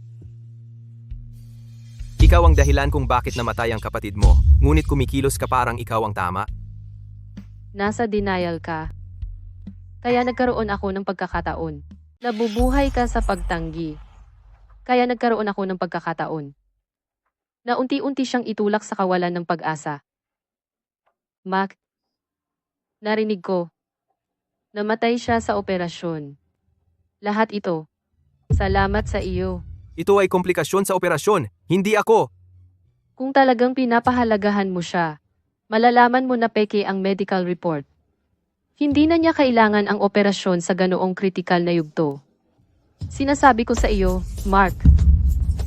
Ikaw ang dahilan kung bakit namatay ang kapatid mo, ngunit kumikilos ka parang ikaw ang tama. Nasa denial ka. Kaya nagkaroon ako ng pagkakataon. Nabubuhay ka sa pagtanggi. Kaya nagkaroon ako ng pagkakataon. Na unti-unti siyang itulak sa kawalan ng pag-asa. Mac, narinig ko. Namatay siya sa operasyon. Lahat ito. Salamat sa iyo. Ito ay komplikasyon sa operasyon, hindi ako. Kung talagang pinapahalagahan mo siya, malalaman mo na peke ang medical report. Hindi na niya kailangan ang operasyon sa ganoong kritikal na yugto. Sinasabi ko sa iyo, Mark,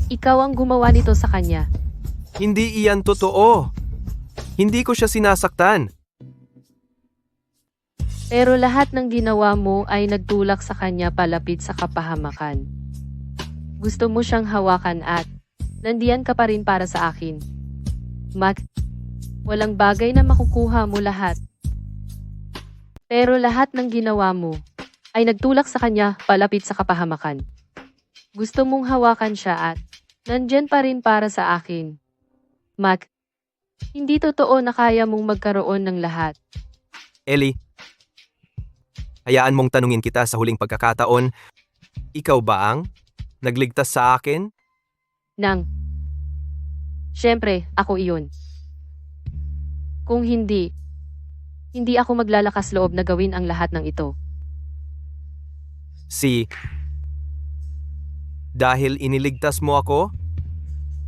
ikaw ang gumawa nito sa kanya. Hindi iyan totoo. Hindi ko siya sinasaktan. Pero lahat ng ginawa mo ay nagtulak sa kanya palapit sa kapahamakan. Gusto mo siyang hawakan at nandiyan ka pa rin para sa akin. Mac, walang bagay na makukuha mo lahat. Pero lahat ng ginawa mo, ay nagtulak sa kanya palapit sa kapahamakan. Gusto mong hawakan siya at nandyan pa rin para sa akin. Mac, hindi totoo na kaya mong magkaroon ng lahat. Ellie, hayaan mong tanungin kita sa huling pagkakataon, ikaw ba ang nagligtas sa akin? Siyempre, ako iyon. Kung hindi ako maglalakas loob na gawin ang lahat ng ito. Dahil iniligtas mo ako,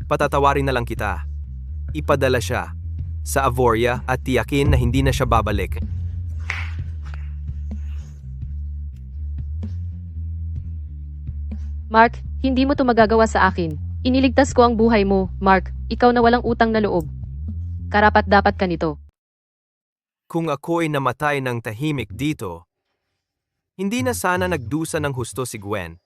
patatawarin na lang kita. Ipadala siya sa Avoria at tiyakin na hindi na siya babalik. Mark, hindi mo to magagawa sa akin. Iniligtas ko ang buhay mo, Mark. Ikaw na walang utang na loob. Karapat dapat ka nito. Kung ako'y namatay ng tahimik dito, hindi na sana nagdusa ng husto si Gwen.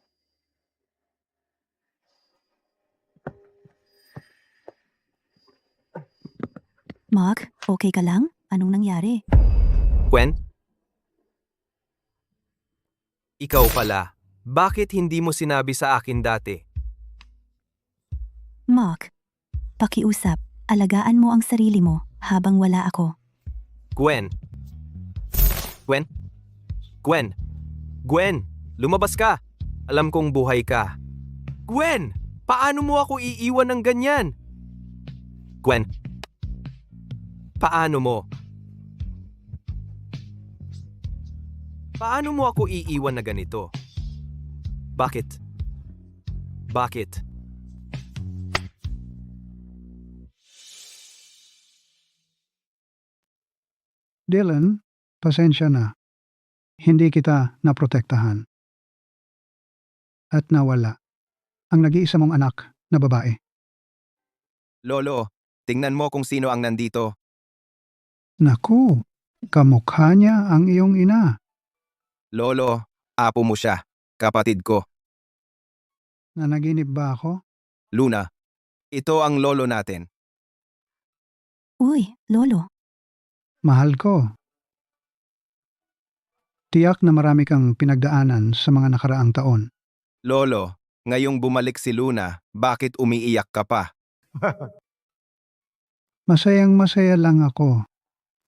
Mark, okay ka lang? Anong nangyari? Gwen? Ikaw pala. Bakit hindi mo sinabi sa akin dati? Mark, pakiusap. Alagaan mo ang sarili mo habang wala ako. Gwen? Gwen? Gwen? Gwen! Lumabas ka! Alam kong buhay ka. Gwen! Paano mo ako iiwan ng ganyan? Gwen! Paano mo? Paano mo ako iiwan na ganito? Bakit? Bakit? Dylan, pasensya na. Hindi kita naprotektahan. At nawala ang nag-iisa mong anak na babae. Lolo, tingnan mo kung sino ang nandito. Naku, kamukha niya ang iyong ina. Lolo, apo mo siya, kapatid ko. Nanaginip ba ako? Luna, ito ang lolo natin. Uy, Lolo. Mahal ko. Tiyak na marami kang pinagdaanan sa mga nakaraang taon. Lolo, ngayong bumalik si Luna, bakit umiiyak ka pa? Masayang masaya lang ako.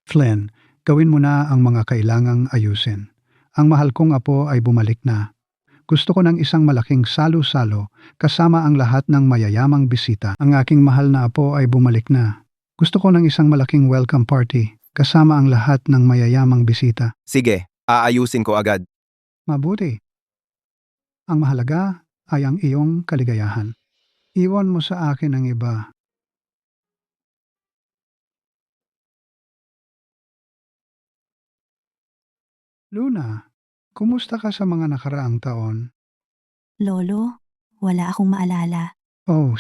Flynn, gawin mo na ang mga kailangang ayusin. Ang mahal kong apo ay bumalik na. Gusto ko ng isang malaking salo-salo kasama ang lahat ng mayayamang bisita. Ang aking mahal na apo ay bumalik na. Gusto ko ng isang malaking welcome party kasama ang lahat ng mayayamang bisita. Sige, aayusin ko agad. Mabuti. Ang mahalaga ay ang iyong kaligayahan. Iwan mo sa akin ang iba. Luna, kumusta ka sa mga nakaraang taon? Lolo, wala akong maalala. Oh,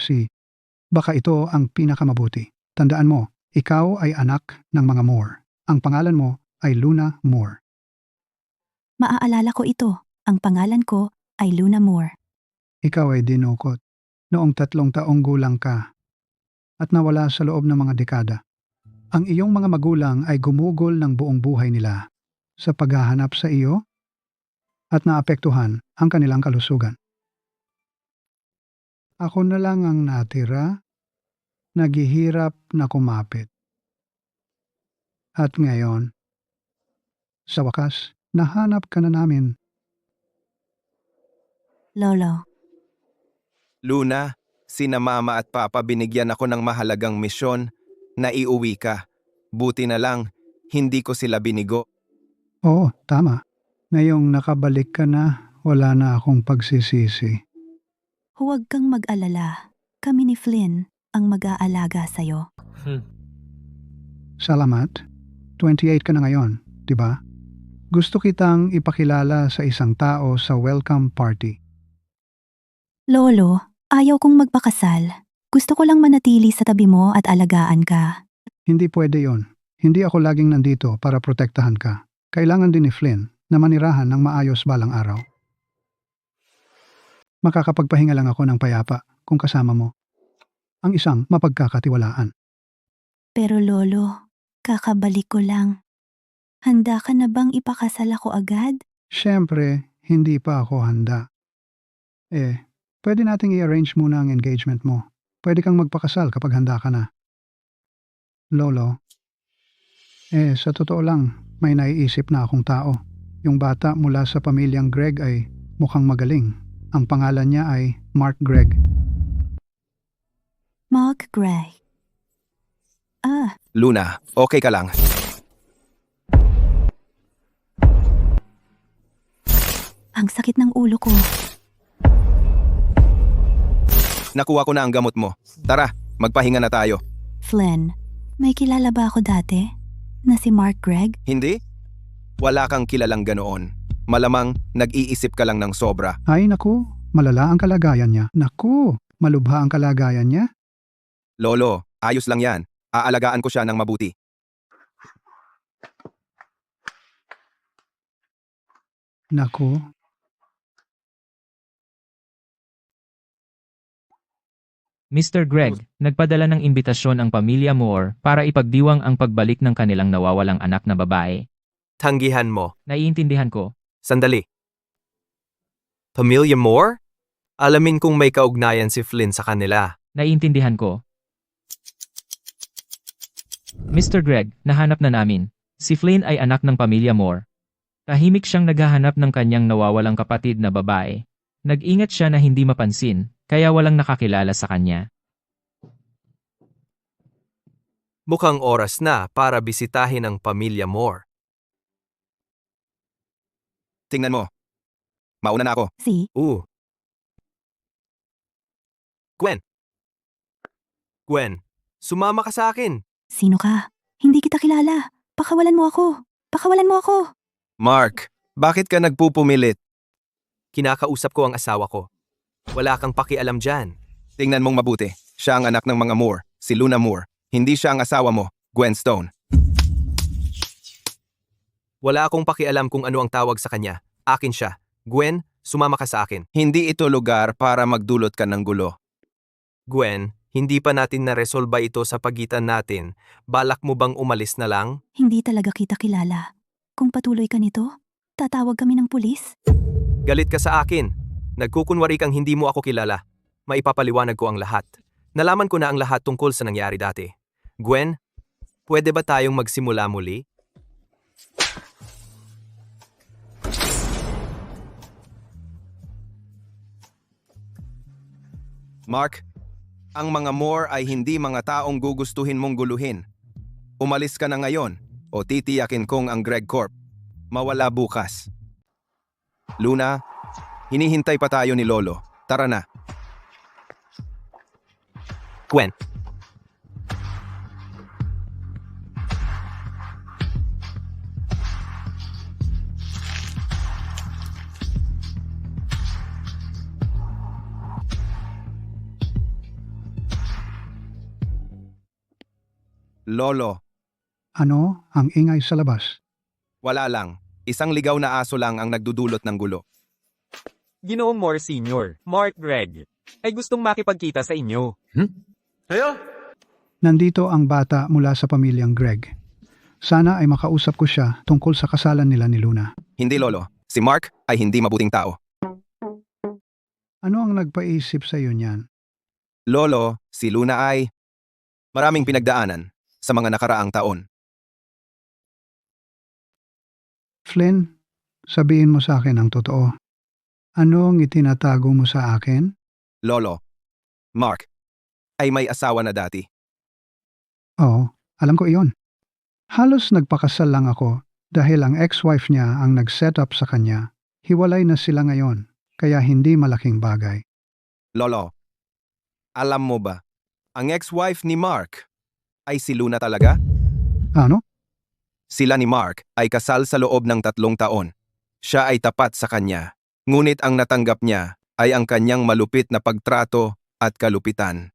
baka ito ang pinakamabuti. Tandaan mo, ikaw ay anak ng mga Moore. Ang pangalan mo ay Luna Moore. Maaalala ko ito. Ang pangalan ko ay Luna Moore. Ikaw ay dinukot. Noong 3 taong gulang ka at nawala sa loob ng mga dekada. Ang iyong mga magulang ay gumugol ng buong buhay nila sa paghahanap sa iyo at naapektuhan ang kanilang kalusugan. Ako na lang ang natira, naghihirap na kumapit. At ngayon, sa wakas, nahanap ka na namin. Lolo, Luna, sina mama at papa binigyan ako ng mahalagang misyon na iuwi ka. Buti na lang, hindi ko sila binigo. Oo, tama. Ngayong nakabalik ka na, wala na akong pagsisisi. huwag kang mag-alala. Kami ni Flynn ang mag-aalaga sa'yo. Salamat. 28 ka na ngayon, di ba? Gusto kitang ipakilala sa isang tao sa welcome party. Lolo, ayaw kong magpakasal. Gusto ko lang manatili sa tabi mo at alagaan ka. Hindi pwede yon. Hindi ako laging nandito para protektahan ka. Kailangan din ni Flynn na manirahan ng maayos balang araw. Makakapagpahinga lang ako ng payapa kung kasama mo. Ang isang mapagkakatiwalaan. Pero Lolo, kakabalik ko lang. Handa ka na bang ipakasal ako agad? Siyempre, hindi pa ako handa. Pwede nating i-arrange muna ang engagement mo. Pwede kang magpakasal kapag handa ka na. Lolo, sa totoo lang, may naiisip na akong tao. Yung bata mula sa pamilyang Greg ay mukhang magaling. Ang pangalan niya ay Mark Gregg. Mark Gray. Luna, okay ka lang. Ang sakit ng ulo ko. Nakuha ko na ang gamot mo. Tara, magpahinga na tayo. Flynn, may kilala ba ako dati? Na si Mark Gregg? Hindi? Wala kang kilalang ganoon. Malamang nag-iisip ka lang ng sobra. Ay naku, malala ang kalagayan niya. Naku, malubha ang kalagayan niya. Lolo, ayos lang yan. Aalagaan ko siya ng mabuti. Naku, Mr. Gregg, nagpadala ng imbitasyon ang pamilya Moore para ipagdiwang ang pagbalik ng kanilang nawawalang anak na babae. Tanggihan mo. Naiintindihan ko. Sandali. Pamilya Moore? Alamin kung may kaugnayan si Flynn sa kanila. Naiintindihan ko. Mr. Gregg, nahanap na namin. Si Flynn ay anak ng pamilya Moore. Tahimik siyang naghahanap ng kanyang nawawalang kapatid na babae. Nag-ingat siya na hindi mapansin, kaya walang nakakilala sa kanya. Mukhang oras na para bisitahin ang pamilya Moore. Tingnan mo. Mauna na ako. Si? Gwen! Gwen, sumama ka sa akin. Sino ka? Hindi kita kilala. Pakawalan mo ako. Pakawalan mo ako. Mark, bakit ka nagpupumilit? Kinakausap ko ang asawa ko. Wala kang pakialam dyan. Tingnan mong mabuti. Siya ang anak ng mga Moore, si Luna Moore. Hindi siya ang asawa mo, Gwen Stone. Wala akong pakialam kung ano ang tawag sa kanya. Akin siya. Gwen, sumama ka sa akin. Hindi ito lugar para magdulot ka ng gulo. Gwen, hindi pa natin naresolba ito sa pagitan natin. Balak mo bang umalis na lang? Hindi talaga kita kilala. Kung patuloy ka nito, tatawag kami ng pulis. Galit ka sa akin. Nagkukunwari kang hindi mo ako kilala. Maipapaliwanag ko ang lahat. Nalaman ko na ang lahat tungkol sa nangyari dati. Gwen, pwede ba tayong magsimula muli? Mark, ang mga Moore ay hindi mga taong gugustuhin mong guluhin. Umalis ka na ngayon o titiyakin kong ang Gregg Corp. Mawala bukas. Luna, hinihintay pa tayo ni Lolo. Tara na. Gwen, Lolo, Ano ang ingay sa labas? wala lang. Isang ligaw na aso lang ang nagdudulot ng gulo. Ginoong Moore Sr., Mark Gregg, ay gustong makipagkita sa inyo. Nandito ang bata mula sa pamilyang Greg. Sana ay makausap ko siya tungkol sa kasalan nila ni Luna. Hindi, Lolo. Si Mark ay hindi mabuting tao. Ano ang nagpaisip sa iyo niyan? Lolo, si Luna ay maraming pinagdaanan sa mga nakaraang taon. Flynn, sabihin mo sa akin ang totoo. Ano ang itinatago mo sa akin? Lolo, Mark ay may asawa na dati. Oo, alam ko iyon. Halos nagpakasal lang ako dahil ang ex-wife niya ang nag-set up sa kanya. Hiwalay na sila ngayon, kaya hindi malaking bagay. Lolo, alam mo ba, ang ex-wife ni Mark ay si Luna talaga? Ano? Sila ni Mark ay kasal sa loob ng 3 taon. Siya ay tapat sa kanya. Ngunit ang natanggap niya ay ang kanyang malupit na pagtrato at kalupitan.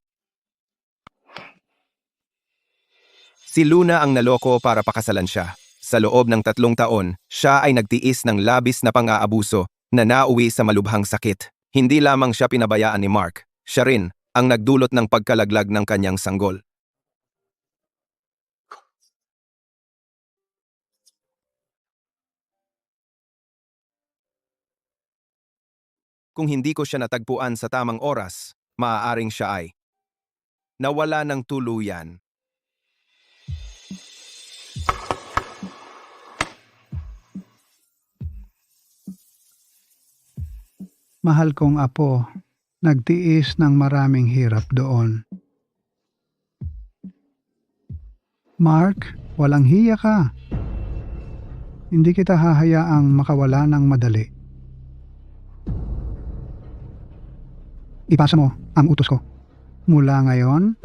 Si Luna ang naloko para pakasalan siya. Sa loob ng 3 taon, siya ay nagtiis ng labis na pang-aabuso na nauwi sa malubhang sakit. Hindi lamang siya pinabayaan ni Mark, siya rin ang nagdulot ng pagkalaglag ng kanyang sanggol. Kung hindi ko siya natagpuan sa tamang oras, maaaring siya ay nawala ng tuluyan. Mahal kong apo, nagtiis ng maraming hirap doon. Mark, walang hiya ka. Hindi kita hahayaang makawala ng madali. Ipasa mo ang utos ko. Mula ngayon,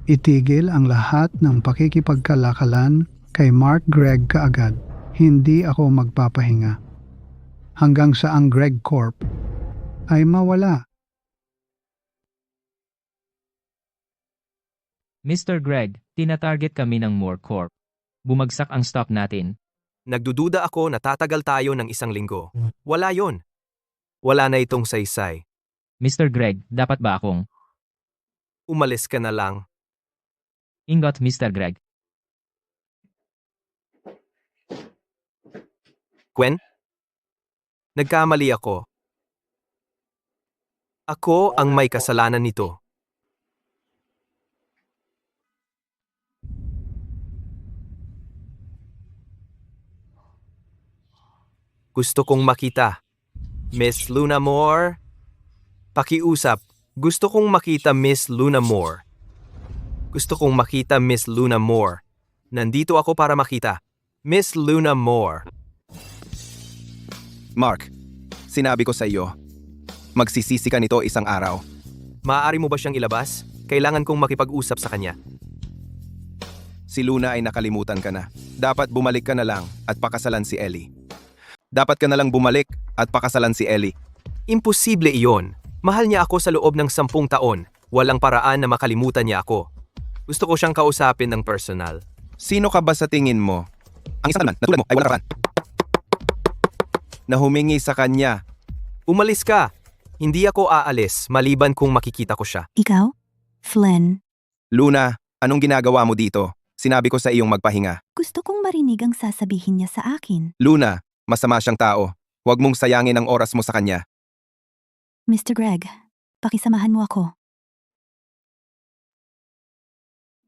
itigil ang lahat ng pakikipagkalakalan kay Mark Gregg kaagad. Hindi ako magpapahinga. Hanggang sa ang Gregg Corp ay mawala. Mr. Gregg, tinatarget kami ng Moore Corp. Bumagsak ang stock natin. Nagdududa ako na tatagal tayo ng 1 linggo. Wala yon. Wala na itong saysay. Mr. Gregg, dapat ba akong Umalis ka na lang. ingot, Mr. Gregg? Gwen? Nagkamali ako. Ako ang may kasalanan nito. Gusto kong makita. Miss Luna Moore? Pakiusap. Gusto kong makita Miss Luna Moore. Gusto kong makita Miss Luna Moore. Nandito ako para makita. Miss Luna Moore. Mark, sinabi ko sa iyo, magsisisi ka nito isang araw. Maaari mo ba siyang ilabas? Kailangan kong makipag-usap sa kanya. Si Luna ay nakalimutan ka na. Dapat bumalik ka na lang at pakasalan si Ellie. Dapat ka na lang bumalik at pakasalan si Ellie. Imposible iyon. Mahal niya ako sa loob ng 10 taon. Walang paraan na makalimutan niya ako. Gusto ko siyang kausapin ng personal. Sino ka ba sa tingin mo? Ang isang naman na tulad mo ay walang karaan. Na humingi sa kanya. Umalis ka! Hindi ako aalis maliban kung makikita ko siya. Ikaw? Flynn, Luna, anong ginagawa mo dito? Sinabi ko sa iyong magpahinga. gusto kong marinig ang sasabihin niya sa akin. Luna, masama siyang tao. Huwag mong sayangin ang oras mo sa kanya. Mr. Gregg, pakisamahan mo ako.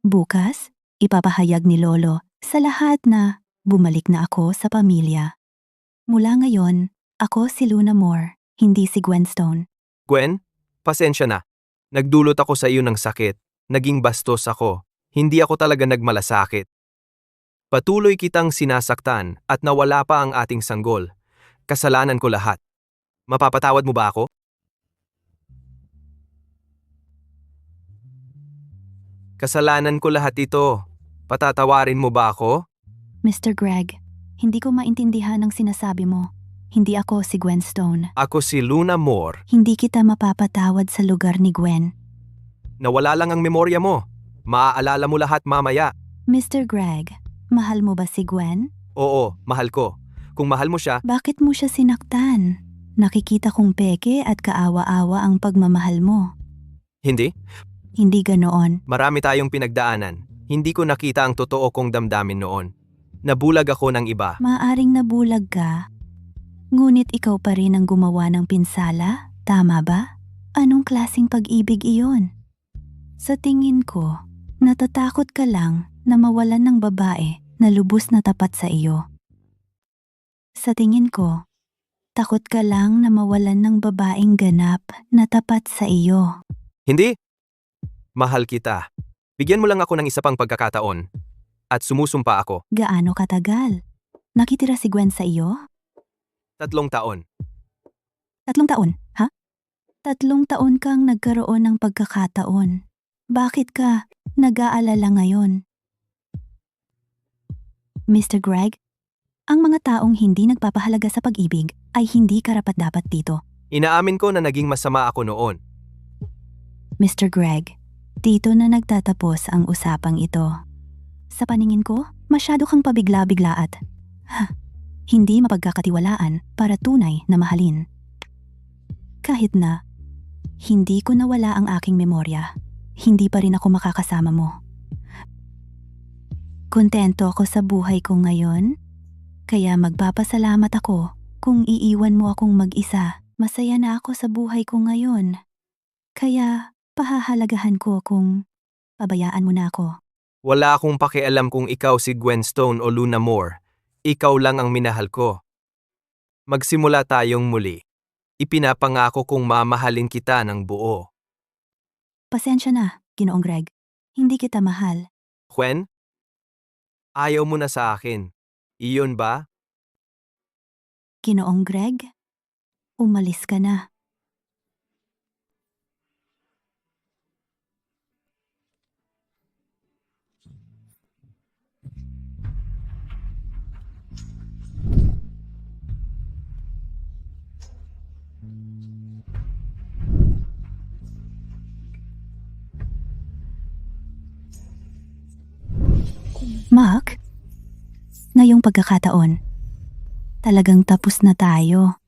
Bukas, ipapahayag ni Lolo sa lahat na bumalik na ako sa pamilya. Mula ngayon, ako si Luna Moore, hindi si Gwen Stone. Gwen, pasensya na. Nagdulot ako sa iyo ng sakit. Naging bastos ako. Hindi ako talaga nagmalasakit. Patuloy kitang sinasaktan at nawala pa ang ating sanggol. Kasalanan ko lahat. Mapapatawad mo ba ako? Kasalanan ko lahat ito. Patatawarin mo ba ako? Mr. Gregg, hindi ko maintindihan ang sinasabi mo. Hindi ako si Gwen Stone. Ako si Luna Moore. Hindi kita mapapatawad sa lugar ni Gwen. Nawala lang ang memorya mo. Maaalala mo lahat mamaya. Mr. Gregg, mahal mo ba si Gwen? Oo, mahal ko. Kung mahal mo siya, Bakit mo siya sinaktan? Nakikita kong peke at kaawa-awa ang pagmamahal mo. hindi. Hindi ganoon. Marami tayong pinagdaanan. Hindi ko nakita ang totoo kong damdamin noon. Nabulag ako ng iba. Maaring nabulag ka. Ngunit ikaw pa rin ang gumawa ng pinsala, tama ba? Anong klaseng pag-ibig iyon? Sa tingin ko, natatakot ka lang na mawalan ng babae na lubos na tapat sa iyo. Sa tingin ko, takot ka lang na mawalan ng babaeng ganap na tapat sa iyo. Hindi. Mahal kita. Bigyan mo lang ako ng isa pang pagkakataon. At sumusumpa ako. Gaano katagal? Nakitira si Gwen sa iyo? 3 taon. 3 taon, ha? 3 taon kang nagkaroon ng pagkakataon. Bakit ka nag-aalala ngayon? Mr. Gregg, ang mga taong hindi nagpapahalaga sa pag-ibig ay hindi karapat-dapat dito. Inaamin ko na naging masama ako noon. Mr. Gregg, dito na nagtatapos ang usapang ito. Sa paningin ko, masyado kang pabigla-bigla at hindi mapagkakatiwalaan para tunay na mahalin. Kahit na hindi ko nawala ang aking memorya, hindi pa rin ako makakasama mo. Kontento ako sa buhay ko ngayon, kaya magpapasalamat ako kung iiwan mo akong mag-isa Masaya na ako sa buhay ko ngayon. Kaya pahahalagahan ko kung pabayaan mo na ako. Wala akong pakialam kung ikaw si Gwen Stone o Luna Moore. Ikaw lang ang minahal ko. Magsimula tayong muli. Ipinapangako kong mamahalin kita ng buo. Pasensya na, Ginoong Greg. Hindi kita mahal. Gwen? Ayaw mo na sa akin. Iyon ba? Ginoong Greg? Umalis ka na. Mark, ngayong pagkakataon, talagang tapos na tayo.